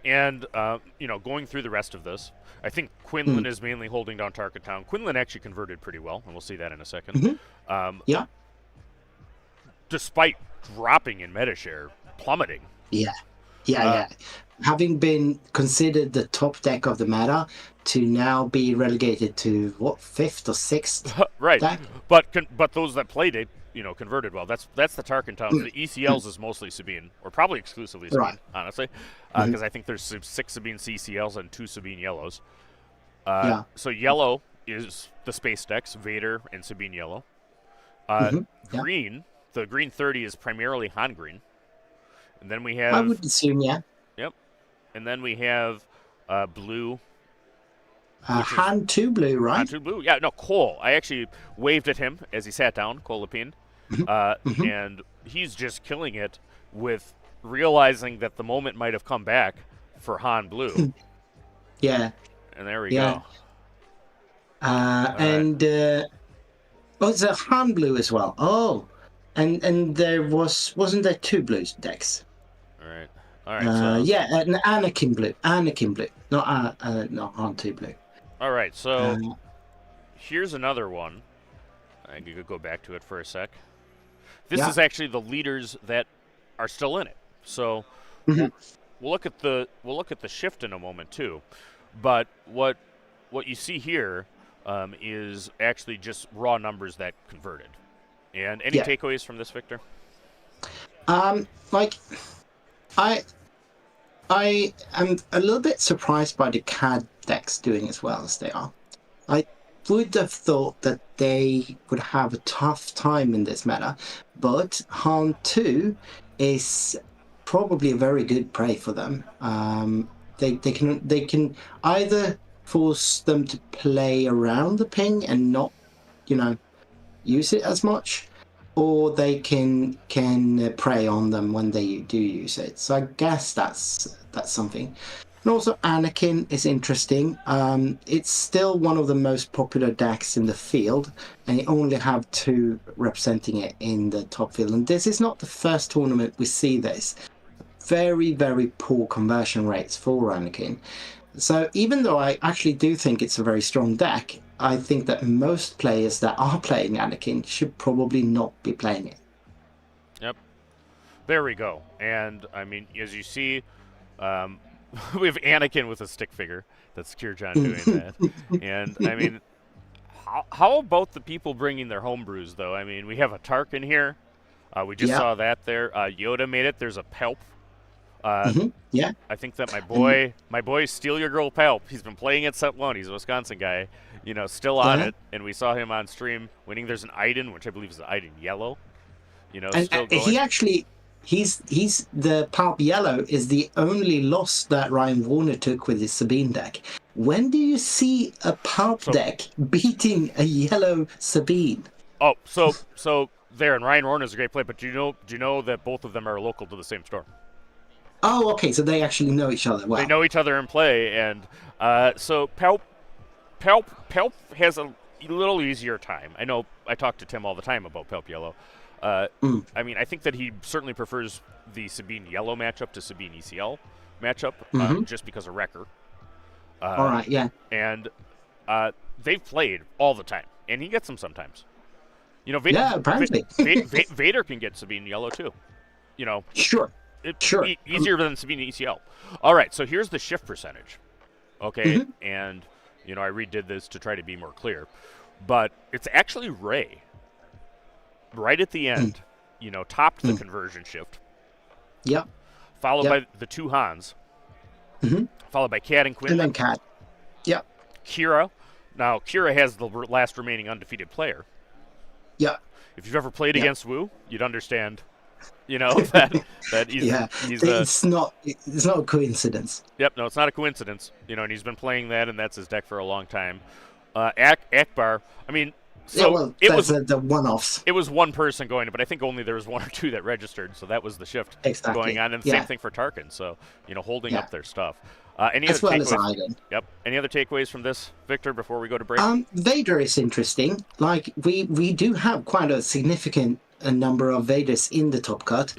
And, going through the rest of this, I think Quinlan is mainly holding down Tarkin Town. Quinlan actually converted pretty well, and we'll see that in a second. Yeah. Despite dropping in meta share, plummeting. Yeah. Having been considered the top deck of the meta to now be relegated to, 5th or 6th? Right. Deck? But those that played it, converted well. That's the Tarkin Town. The ECLs is mostly Sabine, or probably exclusively Sabine, honestly, because I think there's 6 Sabine CCLs and 2 Sabine yellows. So yellow is the space decks, Vader and Sabine yellow. Green, the green 30 is primarily Han green, and then we have. I would assume, yeah. Yep, and then we have blue. Han 2 blue, right? Han 2 blue, yeah. No, Cole. I actually waved at him as he sat down, Cole Lepine. And he's just killing it with realizing that the moment might have come back for Han Blue. Yeah. And there we go. And it's a Han Blue as well. Oh, and there wasn't there 2 blues decks? All right. So yeah, Anakin blue, not Han 2 blue. All right. So here's another one. I could go back to it for a sec. This is actually the leaders that are still in it. So we'll look at the shift in a moment too. But what you see here is actually just raw numbers that converted. And any takeaways from this, Viktor? Like I am a little bit surprised by the CAD decks doing as well as they are. I would have thought that they would have a tough time in this meta, but Han 2 is probably a very good prey for them. They can either force them to play around the ping and not, use it as much, or they can prey on them when they do use it. So I guess that's something. And also Anakin is interesting. It's still one of the most popular decks in the field, and you only have 2 representing it in the top field. And this is not the first tournament we see this. Very, very poor conversion rates for Anakin. So even though I actually do think it's a very strong deck, I think that most players that are playing Anakin should probably not be playing it. Yep. There we go. And, I mean, as you see, we have Anakin with a stick figure. That's Kirjan doing that. And, I mean, how about the people bringing their homebrews, though? I mean, we have a Tarkin here. We just saw that there. Yoda made it. There's a Pelp. Yeah. I think that my boy Steal Your Girl Pelp, he's been playing it set one. He's a Wisconsin guy, still on it. And we saw him on stream winning. There's an Iden, which I believe is the Iden Yellow. Still going. He actually, he's the Pelp Yellow is the only loss that Ryan Warner took with his Sabine deck. When do you see a Pelp deck beating a yellow Sabine? Oh, so there, and Ryan Warner is a great play, but do you know that both of them are local to the same store? Oh, okay, so they actually know each other well. They know each other in play, and so Pelp has a little easier time. I know I talk to Tim all the time about Pelp Yellow. I mean, I think that he certainly prefers the Sabine Yellow matchup to Sabine ECL matchup, just because of Wrecker. All right, yeah. And they've played all the time, and he gets them sometimes. Apparently. Vader can get Sabine Yellow, too. Sure. Easier than Sabine ECL. All right, so here's the shift percentage. Okay, and I redid this to try to be more clear, but it's actually Ray. Right at the end, topped the conversion shift. Yep. Followed by the 2 Hans. Followed by Cat and Quinn. And then Cat. Yep. Kira. Now Kira has the last remaining undefeated player. Yep. If you've ever played against Wu, you'd understand. That he's it's not a coincidence. Yep, no, it's not a coincidence. And he's been playing that, and that's his deck for a long time. Akbar, I mean, it was the one-offs. It was one person going, but I think only there was 1 or 2 that registered, so that was the shift going on, and same thing for Tarkin. So holding up their stuff. Any as other well takeaways? as Iden. Yep. Any other takeaways from this, Viktor, before we go to break? Vader is interesting. Like we do have quite a significant number of Vaders in the top cut,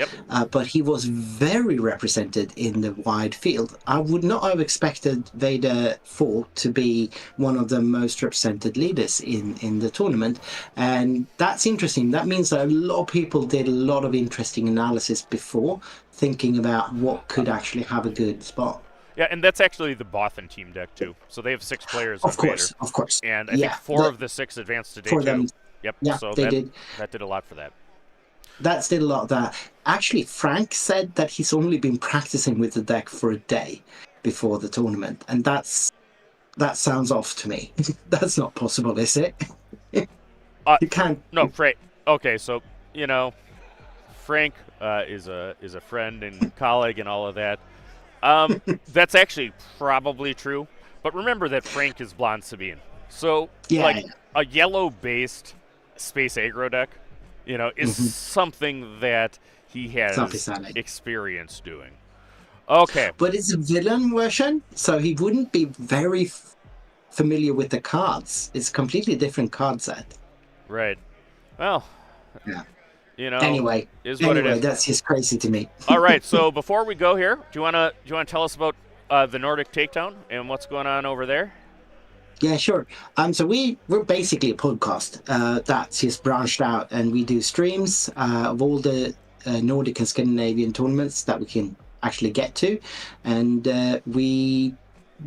but he was very represented in the wide field. I would not have expected Vader 4 to be one of the most represented leaders in the tournament, and that's interesting. That means that a lot of people did a lot of interesting analysis before thinking about what could actually have a good spot. Yeah, and that's actually the Bothan team deck too. So they have 6 players. Of course. And I think 4 of the 6 advanced to day 2. Yep. Yeah, so they did. That did a lot for that. That did a lot of that. Actually, Frank said that he's only been practicing with the deck for a day before the tournament, and that sounds off to me. That's not possible, is it? You can't. No, Frank. Okay, so Frank is a friend and colleague and all of that. That's actually probably true, but remember that Frank is blonde Sabine, so a yellow-based space aggro deck. Is something that he has experience doing. Okay. But it's a villain version, so he wouldn't be very familiar with the cards. It's a completely different card set. Right. Well, You know, Anyway, what it is. That's just crazy to me. All right, so before we go here, do you wanna tell us about the Nordic Takedown and what's going on over there? Yeah, sure. So we're basically a podcast that's just branched out, and we do streams of all the Nordic and Scandinavian tournaments that we can actually get to, and we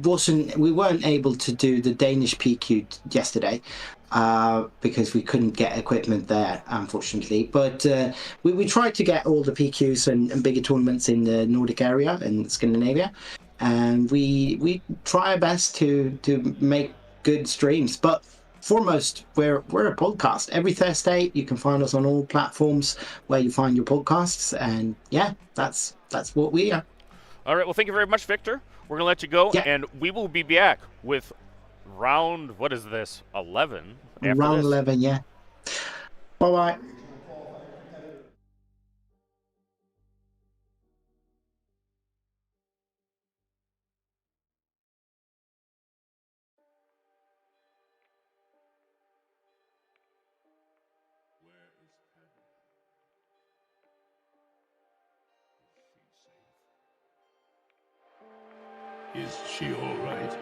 weren't able to do the Danish PQ yesterday because we couldn't get equipment there, unfortunately. But we tried to get all the PQs and bigger tournaments in the Nordic area and Scandinavia, and we try our best to make good streams. But foremost, we're a podcast. Every Thursday you can find us on all platforms where you find your podcasts, and yeah, that's what we are. All right, well, thank you very much, Viktor. We're gonna let you go, and we will be back with round, what is this, 11 after round this. 11, yeah. Bye. Is she all right?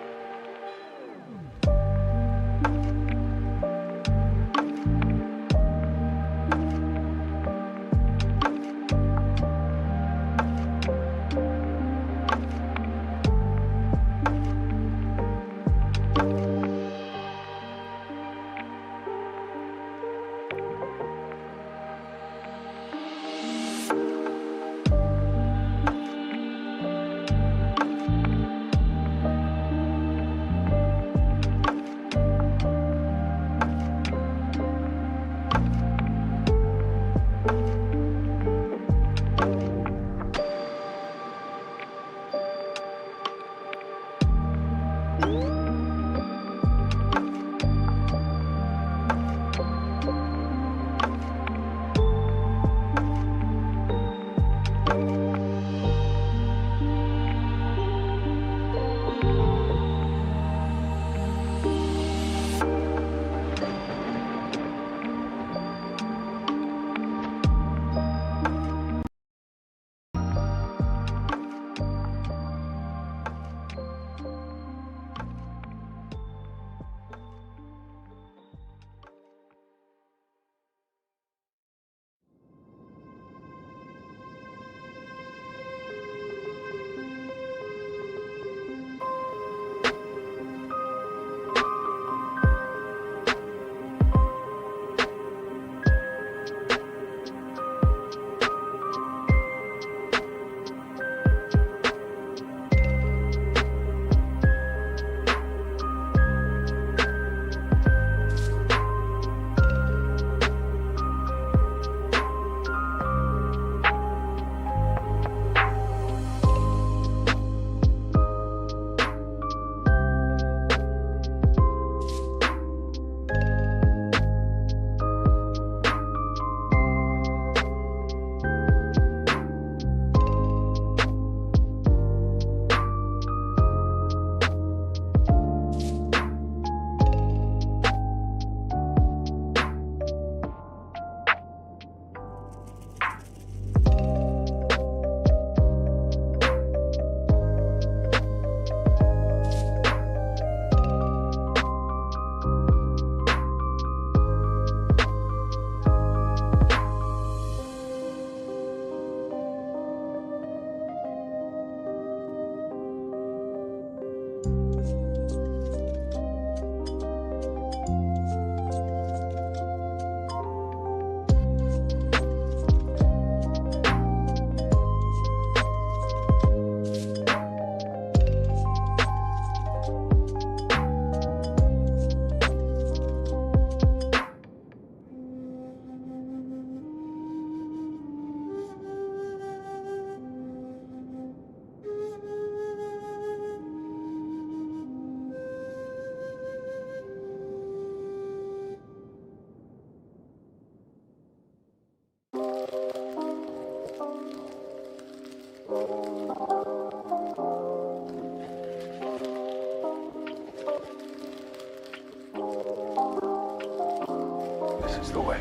This is the way.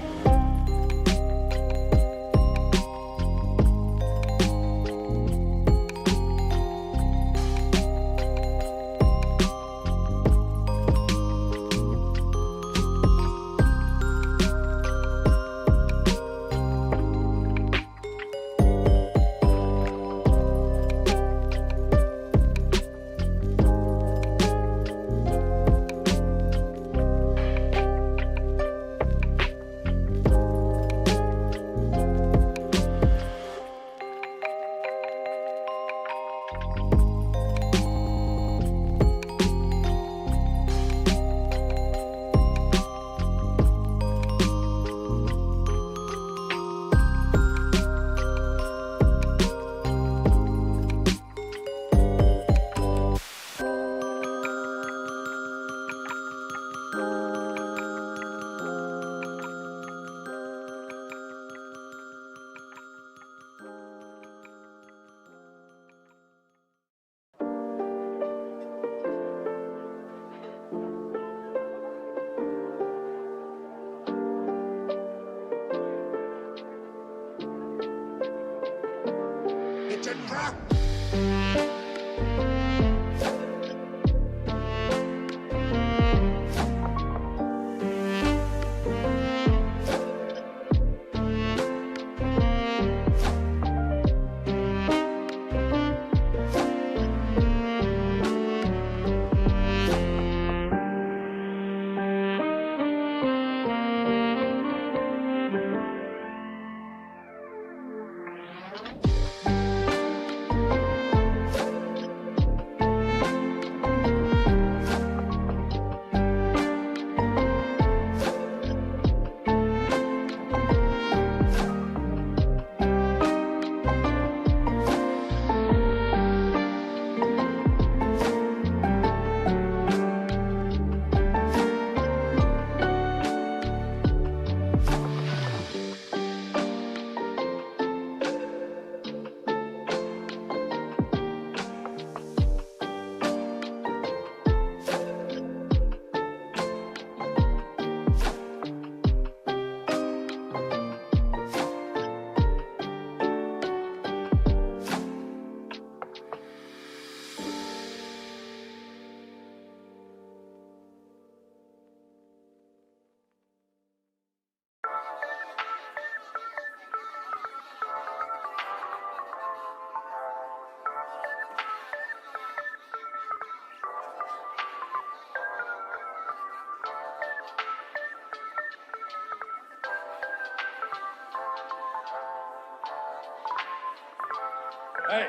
Hey,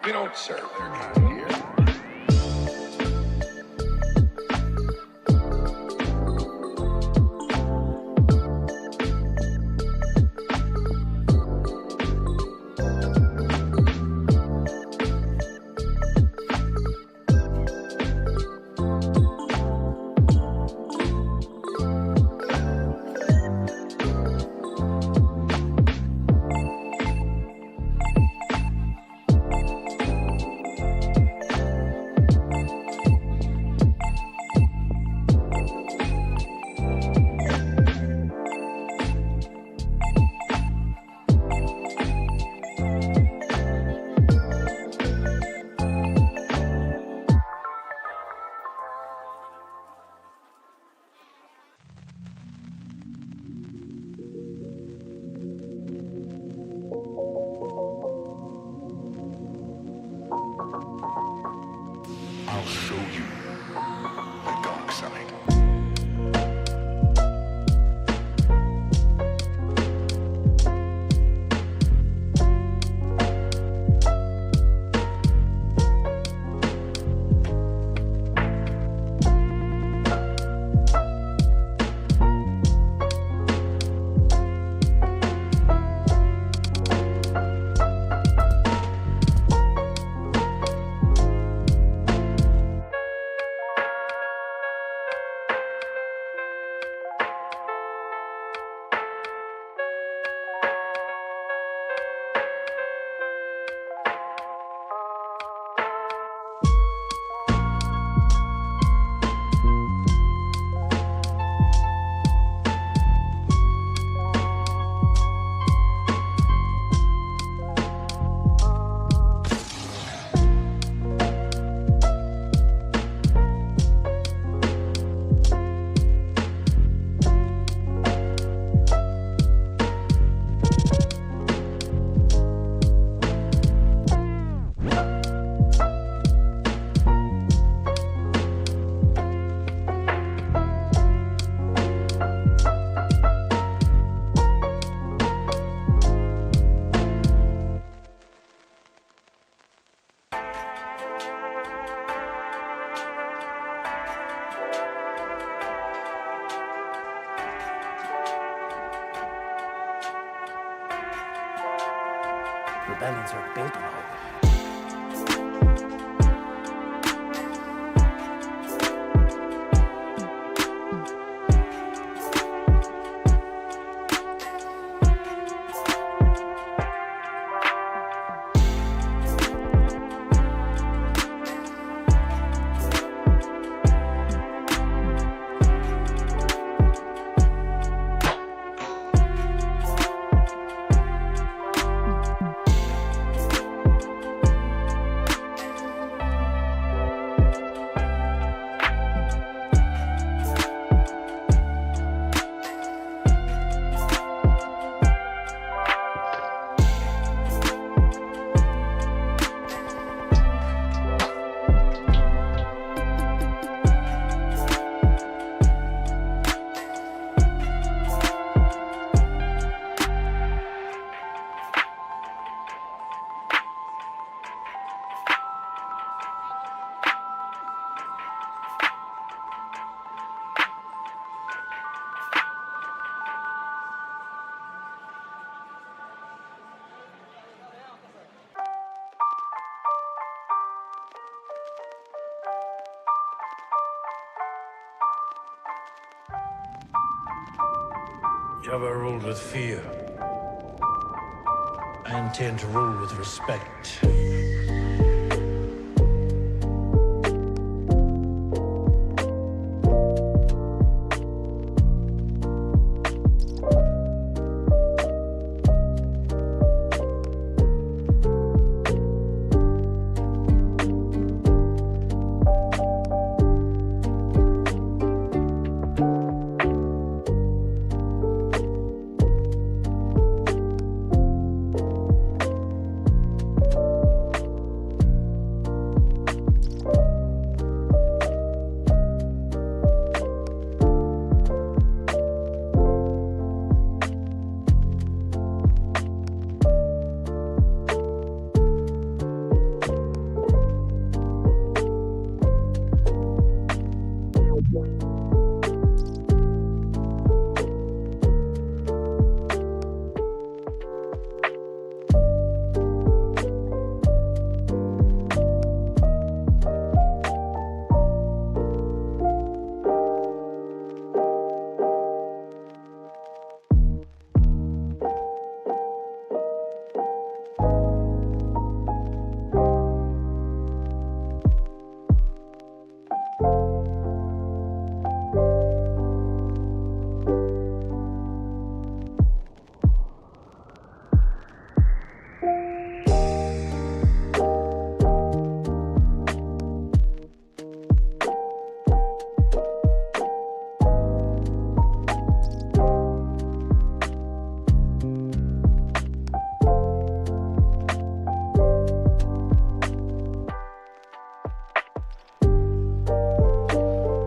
we don't serve their kind here. I'll show you the dark side. Rebellions are built on hope. Jabba ruled with fear. I intend to rule with respect.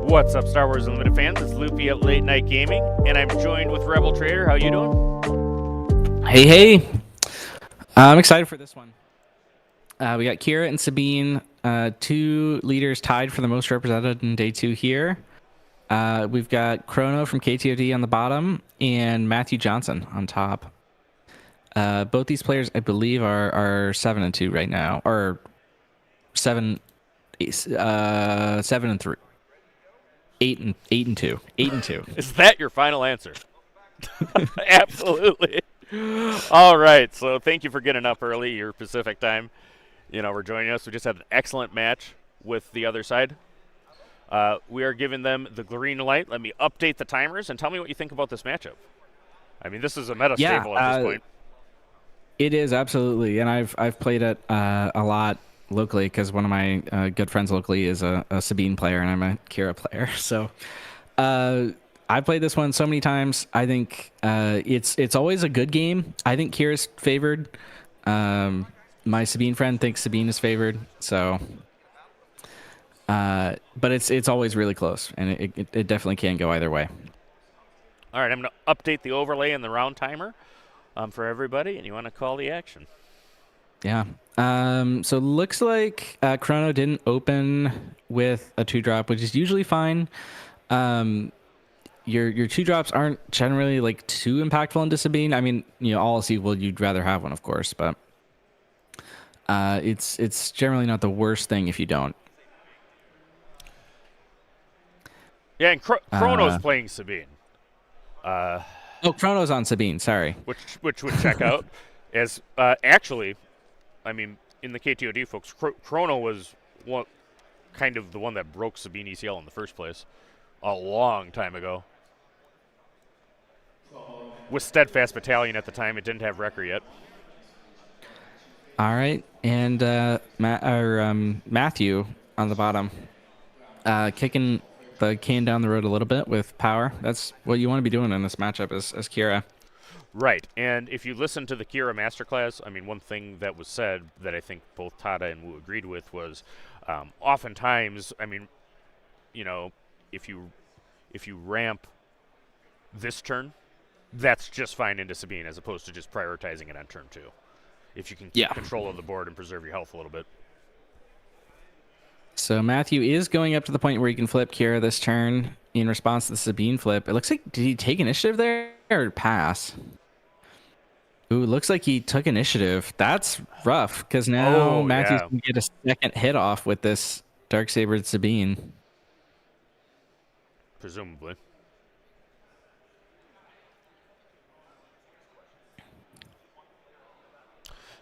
What's up, Star Wars Unlimited fans? It's Loopy at Late Night Gaming, and I'm joined with Rebel Traitor. How you doing? Hey. I'm excited for this one. We got Kira and Sabine, two leaders tied for the most represented in day 2 here. We've got Chrono from KTOD on the bottom and Matthew Johnson on top. Both these players, I believe, are 7-2 right now, or 7-3. 8-2. 8-2. Is that your final answer? Absolutely. All right. So thank you for getting up early, your Pacific time. We're joining us. We just had an excellent match with the other side. We are giving them the green light. Let me update the timers and tell me what you think about this matchup. I mean, this is a meta staple at this point. It is, absolutely, and I've played it a lot locally because one of my good friends locally is a Sabine player and I'm a Kira player. So I played this one so many times. I think it's always a good game. I think Kira's favored. My Sabine friend thinks Sabine is favored. So, but it's always really close, and it definitely can go either way. All right, I'm going to update the overlay and the round timer for everybody, and you want to call the action. Yeah. So looks like Chrono didn't open with a 2-drop, which is usually fine. Your 2-drops aren't generally like too impactful into Sabine. I mean, all else equal, you'd rather have one, of course, but it's generally not the worst thing if you don't. Yeah, and Chrono's playing Sabine. Chrono's on Sabine. Sorry. Which would check out as actually. I mean, in the KTOD, folks, Chrono was kind of the one that broke Sabine ECL in the first place a long time ago. With Steadfast Battalion at the time, it didn't have Wrecker yet. All right, and Matthew on the bottom, kicking the can down the road a little bit with power. That's what you want to be doing in this matchup as Kira. Right, and if you listen to the Kira Masterclass, I mean, one thing that was said that I think both Tada and Wu agreed with was oftentimes, I mean, if you ramp this turn, that's just fine into Sabine as opposed to just prioritizing it on turn 2. If you can keep control of the board and preserve your health a little bit. So Matthew is going up to the point where he can flip Kira this turn in response to the Sabine flip. It looks like, did he take initiative there or pass? Ooh, looks like he took initiative. That's rough, because now Matthew can get a second hit off with this Darksabered Sabine. Presumably.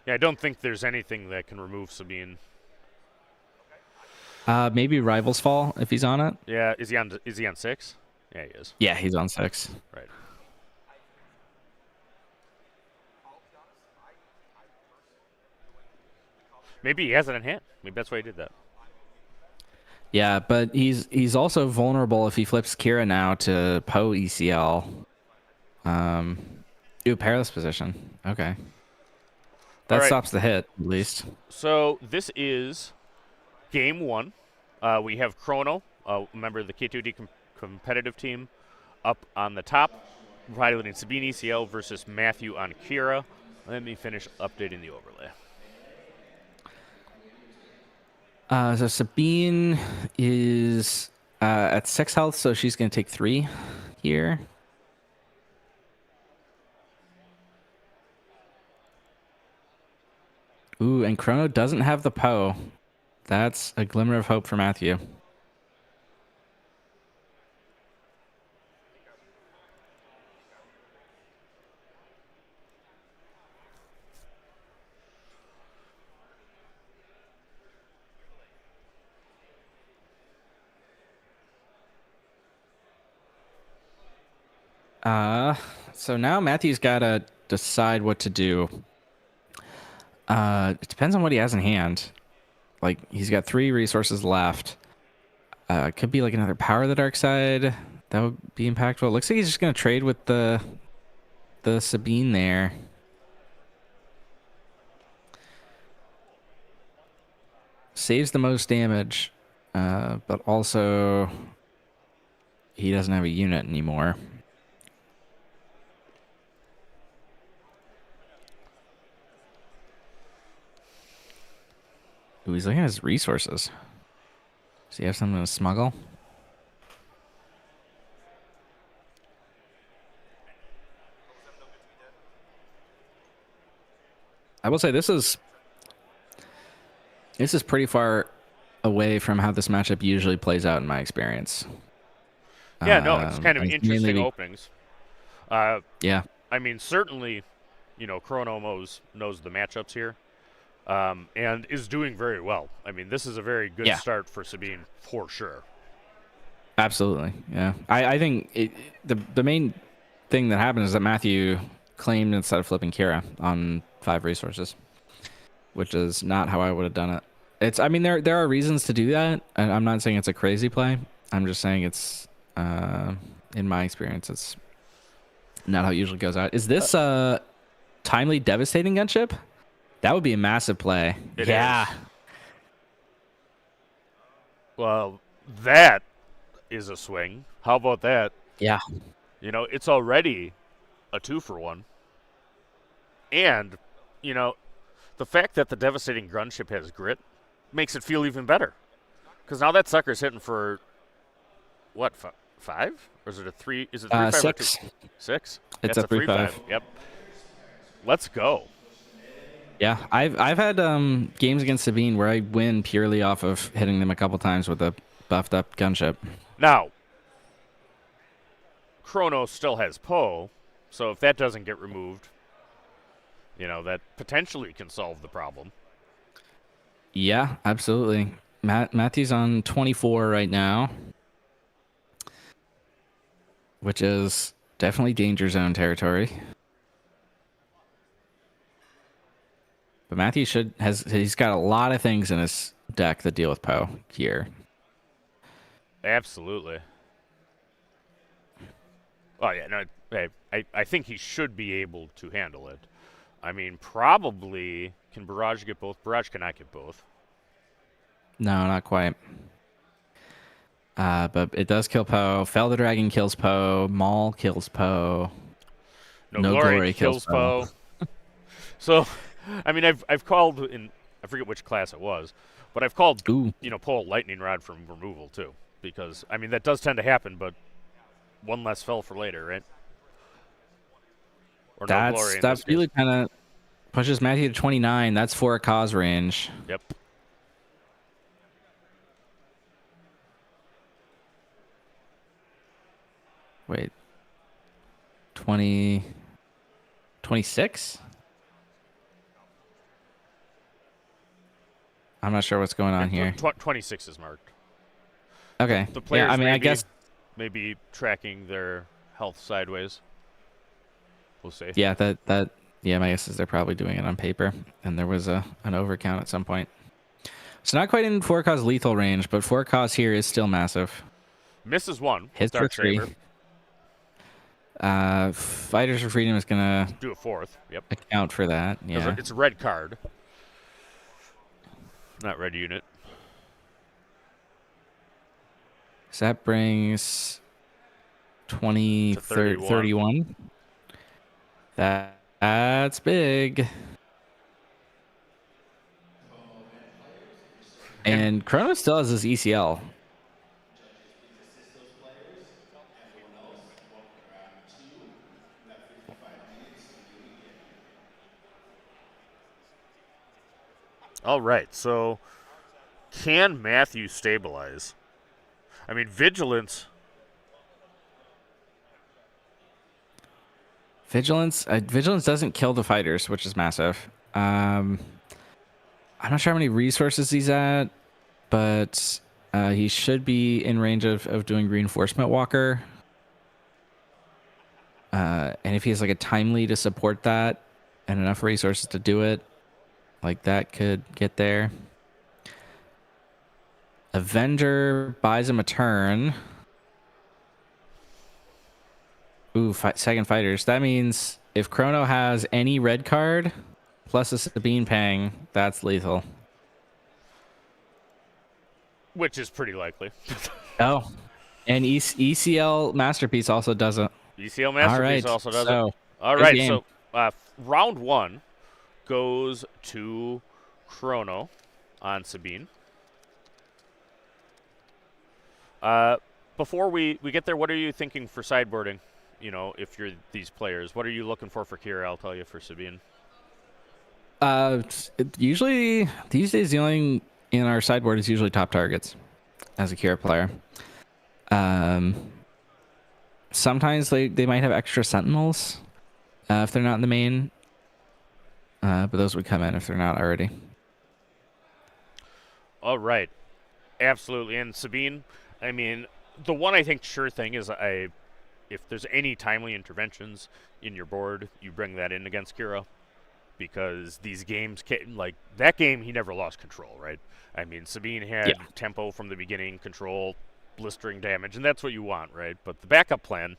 Yeah, I don't think there's anything that can remove Sabine. Maybe Rival's Fall if he's on it. Yeah, is he on 6? Yeah, he is. Yeah, he's on 6. Right. Maybe he has it in hand. Maybe that's why he did that. Yeah, but he's also vulnerable if he flips Kira now to Poe ECL. Ooh, perilous position. Okay. That stops the hit, at least. So this is game 1. We have Chrono, a member of the KTOD competitive team, up on the top, piloting Sabine ECL versus Matthew on Kira. Let me finish updating the overlay. So Sabine is at 6 health, so she's going to take 3 here. Ooh, and Chrono doesn't have the Poe. That's a glimmer of hope for Matthew. So now Matthew's got to decide what to do. It depends on what he has in hand. Like, he's got 3 resources left. Could be like another Power of the Dark Side. That would be impactful. It looks like he's just going to trade with the Sabine there. Saves the most damage, but also he doesn't have a unit anymore. Ooh, he's looking at his resources. Does he have something to smuggle? I will say this is pretty far away from how this matchup usually plays out in my experience. Yeah, no, it's kind of interesting openings. Yeah. I mean, certainly, Chrono knows the matchups here. And is doing very well. I mean, this is a very good start for Sabine, for sure. Absolutely, yeah. I think the main thing that happened is that Matthew claimed instead of flipping Kira on 5 resources, which is not how I would have done it. I mean, there are reasons to do that, and I'm not saying it's a crazy play. I'm just saying it's, in my experience, it's not how it usually goes out. Is this a timely devastating gunship? That would be a massive play. It is. Well, that is a swing. How about that? Yeah. It's already a 2-for-1. And, the fact that the devastating gunship has grit makes it feel even better. Because now that sucker's hitting for, what, 5? Or is it a 3? Is it 3, 5, 6. Or 2? 6? It's a 3-5. Yep. Let's go. Yeah, I've had games against Sabine where I win purely off of hitting them a couple times with a buffed up gunship. Now, Chrono still has Poe, so if that doesn't get removed, that potentially can solve the problem. Yeah, absolutely. Matthew's on 24 right now, which is definitely danger zone territory. But Matthew he's got a lot of things in his deck that deal with Poe here. Absolutely. Oh yeah, no, I think he should be able to handle it. I mean, probably can Barrage get both? Barrage cannot get both. No, not quite. But it does kill Poe. Fell the Dragon kills Poe. Maul kills Poe. No Glory kills Poe. So, I mean, I've called in, I forget which class it was, but I've called Poe Lightning Rod from removal too, because I mean that does tend to happen, but one less fell for later, right? Or no Glory. That really kind of pushes Matthew to 29. That's for a cause range. Yep. Wait. 20. 26? I'm not sure what's going on here. 26 is marked. Okay. The players yeah, I mean, I maybe, guess maybe tracking their health sideways. We'll see. Yeah, yeah, my guess is they're probably doing it on paper, and there was an overcount at some point. So not quite in 4K's lethal range, but 4K's here is still massive. Misses one. Hits for 3. Fighters for Freedom is gonna do a 4th. Yep. Account for that. Yeah. It's a red card. Not red unit. So that brings 20, 31. That's big. And Chrono still has his ECL. All right, so can Matthew stabilize? I mean, Vigilance. Vigilance doesn't kill the fighters, which is massive. I'm not sure how many resources he's at, but he should be in range of doing Reinforcement Walker. And if he has like a timely to support that and enough resources to do it, like that could get there. Avenger buys him a turn. Ooh, second fighters. That means if Chrono has any red card plus a Sabine Pang, that's lethal. Which is pretty likely. Oh, and ECL Masterpiece also does it. ECL Masterpiece also does it. All good right, game. so round 1 goes to Chrono on Sabine. Before we get there, what are you thinking for sideboarding? You know, if you're these players, what are you looking for Kira? I'll tell you for Sabine. Usually these days the only in our sideboard is usually top targets as a Kira player. Sometimes they might have extra sentinels if they're not in the main, but those would come in if they're not already. All right, absolutely. And Sabine, I mean, the one I think sure thing is if there's any timely interventions in your board, you bring that in against Kira, because these games, like that game, he never lost control, right? I mean, Sabine had tempo from the beginning, control, blistering damage, and that's what you want, right? But the backup plan,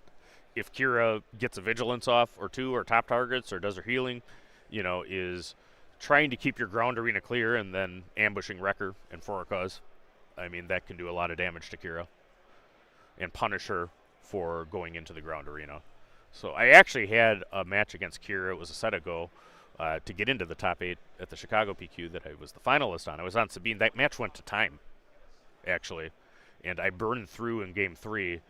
if Kira gets a vigilance off or 2 or top targets or does her healing, you know, is trying to keep your ground arena clear and then ambushing Wrecker and Foricause. I mean, that can do a lot of damage to Kira and punish her for going into the ground arena. So I actually had a match against Kira. It was a set ago to get into the top 8 at the Chicago PQ that I was the finalist on. I was on Sabine. That match went to time, actually. And I burned through in game 3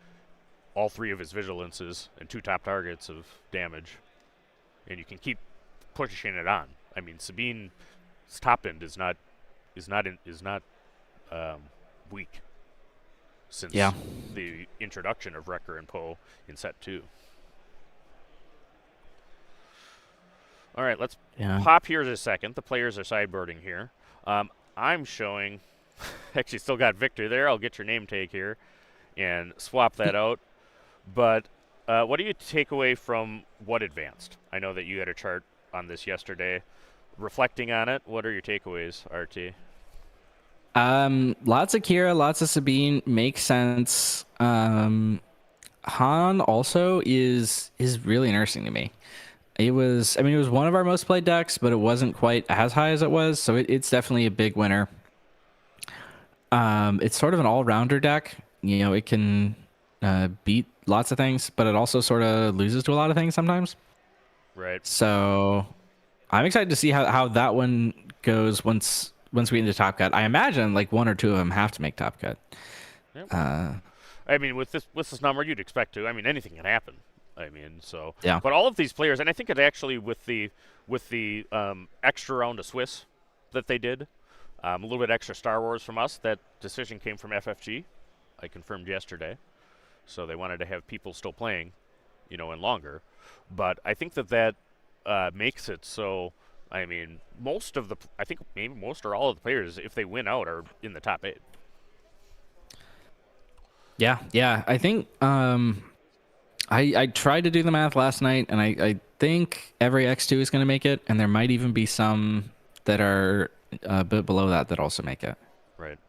all 3 of his vigilances and 2 top targets of damage. And you can keep pushing it on. I mean, Sabine's top end is not weak since the introduction of Wrecker and Poe in set 2. All right, let's pop here in a second. The players are sideboarding here. I'm showing, actually still got Viktor there. I'll get your name tag here and swap that out. But what do you take away from what advanced? I know that you had a chart on this yesterday. Reflecting on it, what are your takeaways, RT? Lots of Kira, lots of Sabine, makes sense. Han also is really interesting to me. It was one of our most played decks, but it wasn't quite as high as it was, so it's definitely a big winner. It's sort of an all-rounder deck. You know, it can beat lots of things, but it also sort of loses to a lot of things sometimes. Right. So I'm excited to see how that one goes once we get into Top Cut. I imagine like 1 or 2 of them have to make Top Cut. Yep. I mean, with this number, you'd expect to. I mean, anything can happen. I mean, so yeah. But all of these players, and I think it actually with the extra round of Swiss that they did, a little bit extra Star Wars from us. That decision came from FFG. I confirmed yesterday, so they wanted to have people still playing, you know, and longer. But I think that makes it so I mean, I think maybe most or all of the players, if they win out, are in the top 8. Yeah. I think I tried to do the math last night, and I think every X2 is going to make it, and there might even be some that are a bit below that also make it. Right.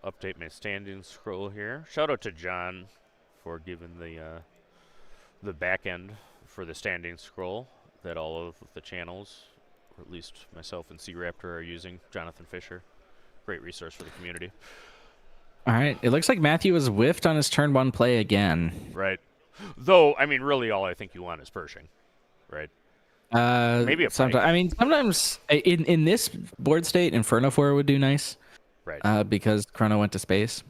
Update my standing scroll here. Shout out to John for giving the back end for the standing scroll that all of the channels, or at least myself and C Raptor, are using. Jonathan Fisher, great resource for the community. All right, it looks like Matthew was whiffed on his turn 1 play again. Right. Though, I mean, really, all I think you want is Pershing, right? Maybe a sometimes. I mean, sometimes in this board state, Inferno 4 would do nice. Right. Because Chrono went to space.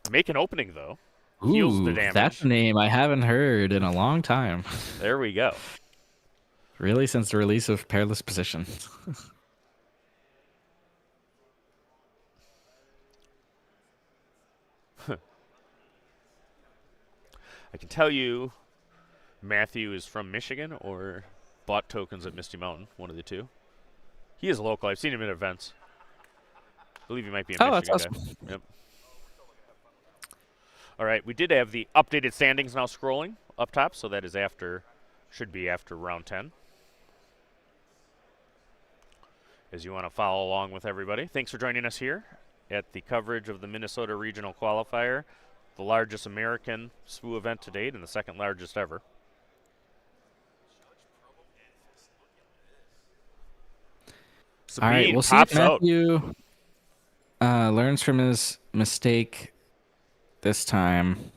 Make an opening, though. Ooh, Heals the damage. That's a name I haven't heard in a long time. There we go. Really, since the release of Perilous Position. I can tell you Matthew is from Michigan or bought tokens at Misty Mountain, one of the two. He is local. I've seen him at events. I believe he might be in Michigan. That's awesome. Yep. All right, we did have the updated standings now scrolling up top, so that is should be after round 10. As you want to follow along with everybody. Thanks for joining us here at the coverage of the Minnesota Regional Qualifier, the largest American SWU event to date and the second largest ever. Sabine, all right, we'll see if Matthew learns from his mistake this time.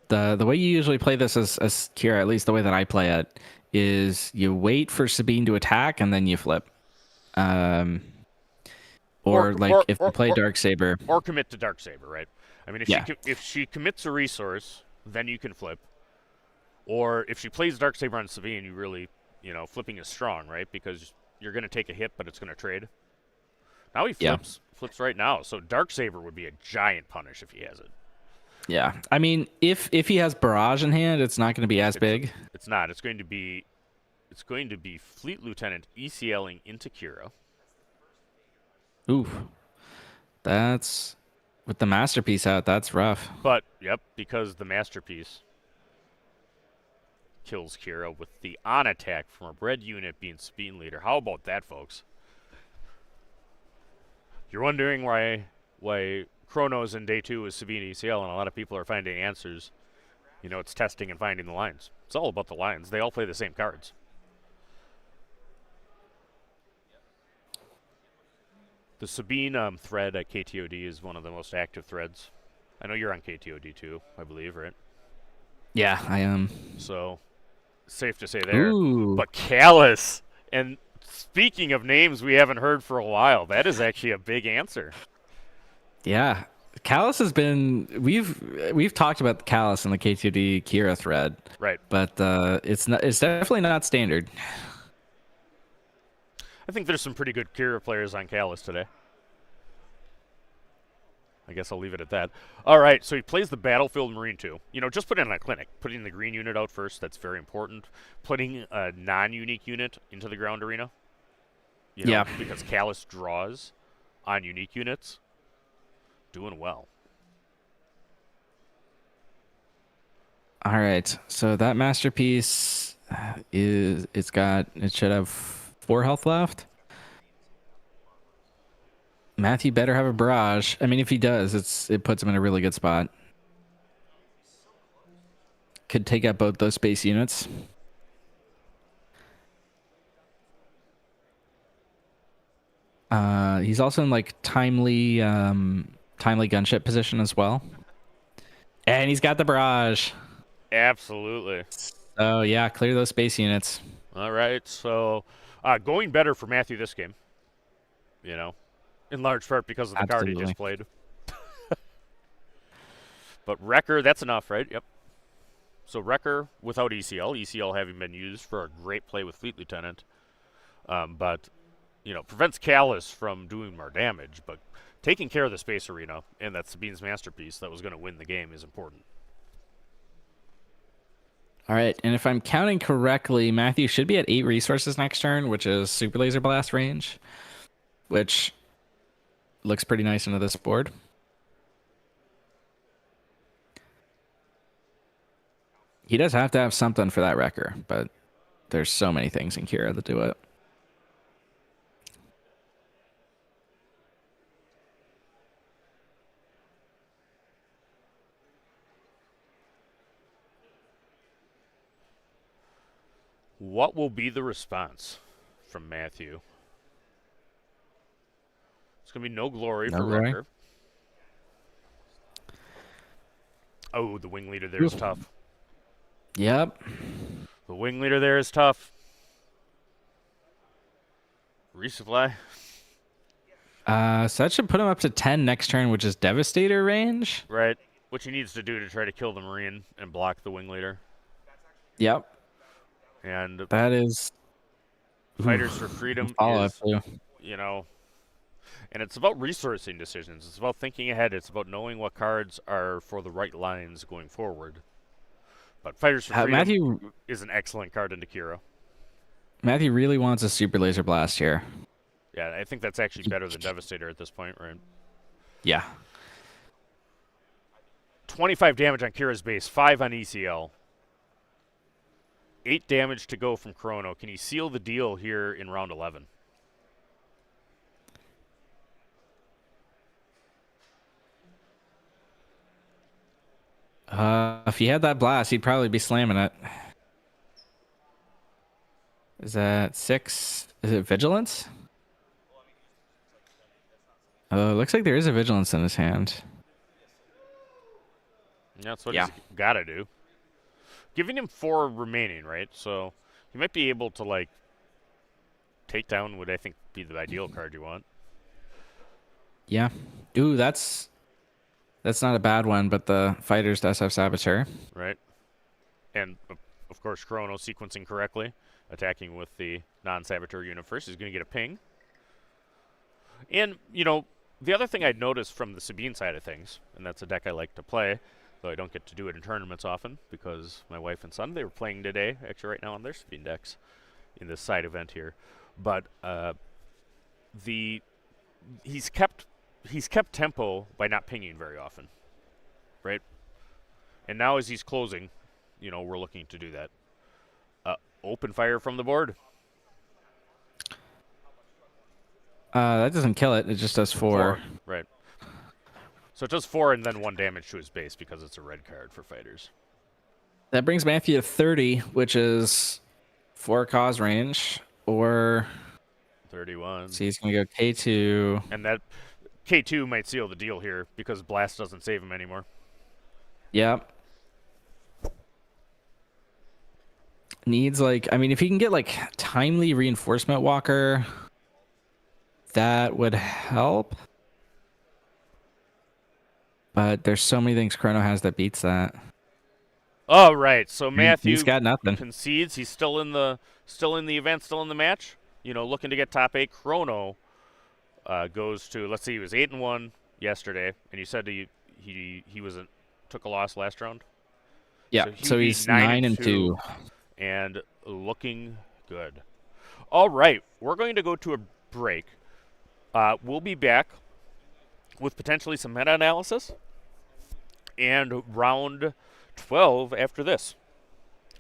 The way you usually play this as Kira, at least the way that I play it, is you wait for Sabine to attack and then you flip. If you play Darksaber. Or commit to Darksaber, right? I mean, if she commits a resource, then you can flip. Or if she plays Darksaber on Sabine, you really, flipping is strong, right? Because you're going to take a hit, but it's going to trade. Now he flips right now. So Darksaber would be a giant punish if he has it. Yeah. I mean, if he has Barrage in hand, it's not going to be as big. It's not. It's going to be Fleet Lieutenant ECLing into Kira. Oof. That's, with the Masterpiece out, that's rough. But, because the Masterpiece kills Kira with the on attack from a red unit being Sabine leader. How about that, folks? You're wondering why Chronos in day 2 is Sabine ECL, and a lot of people are finding answers. It's testing and finding the lines. It's all about the lines. They all play the same cards. The Sabine thread at KTOD is one of the most active threads. I know you're on KTOD too, I believe, right? Yeah, I am. So, safe to say there. Ooh. But Callus, and speaking of names we haven't heard for a while, that is actually a big answer. Yeah. Callus has been, we've talked about Callus in the KTOD Kira thread. Right. But it's definitely not standard. I think there's some pretty good Kira players on Callus today. I guess I'll leave it at that. All right, so he plays the Battlefield Marine 2. Just put in a clinic. Putting the green unit out first, that's very important. Putting a non-unique unit into the ground arena. Because Callus draws on unique units. Doing well. All right, so that Masterpiece it should have 4 health left. Matthew better have a Barrage. I mean, if he does, it puts him in a really good spot. Could take out both those space units. He's also in timely gunship position as well. And he's got the Barrage. Absolutely. So yeah, clear those space units. All right, so going better for Matthew this game. In large part because of the card he just played. But Wrecker, that's enough, right? Yep. So Wrecker without ECL, ECL having been used for a great play with Fleet Lieutenant, but prevents Callus from doing more damage. But taking care of the space arena and that Sabine's masterpiece that was going to win the game is important. All right, and if I'm counting correctly, Matthew should be at 8 resources next turn, which is Super Laser Blast range, which looks pretty nice into this board. He does have to have something for that Wrecker, but there's so many things in Kira that do it. What will be the response from Matthew? It's going to be no glory for Wrecker. Oh, the wing leader there is tough. Yep. The wing leader there is tough. Resupply. So that should put him up to 10 next turn, which is Devastator range. Right. Which he needs to do to try to kill the Marine and block the wing leader. Yep. And that is Fighters for Freedom is, and it's about resourcing decisions. It's about thinking ahead. It's about knowing what cards are for the right lines going forward. But Fighters for Freedom Matthew is an excellent card into Kira. Matthew really wants a Super Laser Blast here. Yeah, I think that's actually better than Devastator at this point, right? Yeah. 25 damage on Kira's base, 5 on ECL. 8 damage to go from Chrono. Can he seal the deal here in round 11? If he had that blast, he'd probably be slamming it. Is that 6? Is it Vigilance? Oh, it looks like there is a Vigilance in his hand. That's what he's got to do. Giving him 4 remaining, right? So he might be able to, Takedown would, I think, be the ideal card you want. Yeah. Ooh, that's not a bad one, but the Fighters does have Saboteur. Right. And, of course, Chrono sequencing correctly, attacking with the non-Saboteur unit first. He's going to get a ping. And, the other thing I'd noticed from the Sabine side of things, and that's a deck I like to play, though I don't get to do it in tournaments often because my wife and son, they were playing today, actually right now on their Sabine decks in this side event here. But he's kept tempo by not pinging very often, right? And now as he's closing, we're looking to do that. Open fire from the board. That doesn't kill it. It just does 4. Right. So it does 4 and then 1 damage to his base because it's a red card for Fighters. That brings Matthew to 30, which is 4 cause range, or 31. So he's going to go K2. And that K2 might seal the deal here because Blast doesn't save him anymore. Yep. Needs if he can get timely reinforcement walker, that would help. But there's so many things Chrono has that beats that. Oh, right. So Matthew he's got nothing. Concedes. He's still in the event, still in the match. Looking to get top 8. Chrono goes to, let's see, he was 8-1 yesterday, and you said he took a loss last round. Yeah. So he's 9-2 and looking good. All right, we're going to go to a break. We'll be back with potentially some meta-analysis and round 12 after this.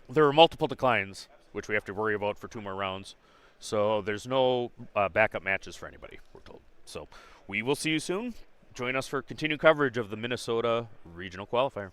There are multiple declines, which we have to worry about for 2 more rounds. So there's no backup matches for anybody, we're told. So we will see you soon. Join us for continued coverage of the Minnesota Regional Qualifier.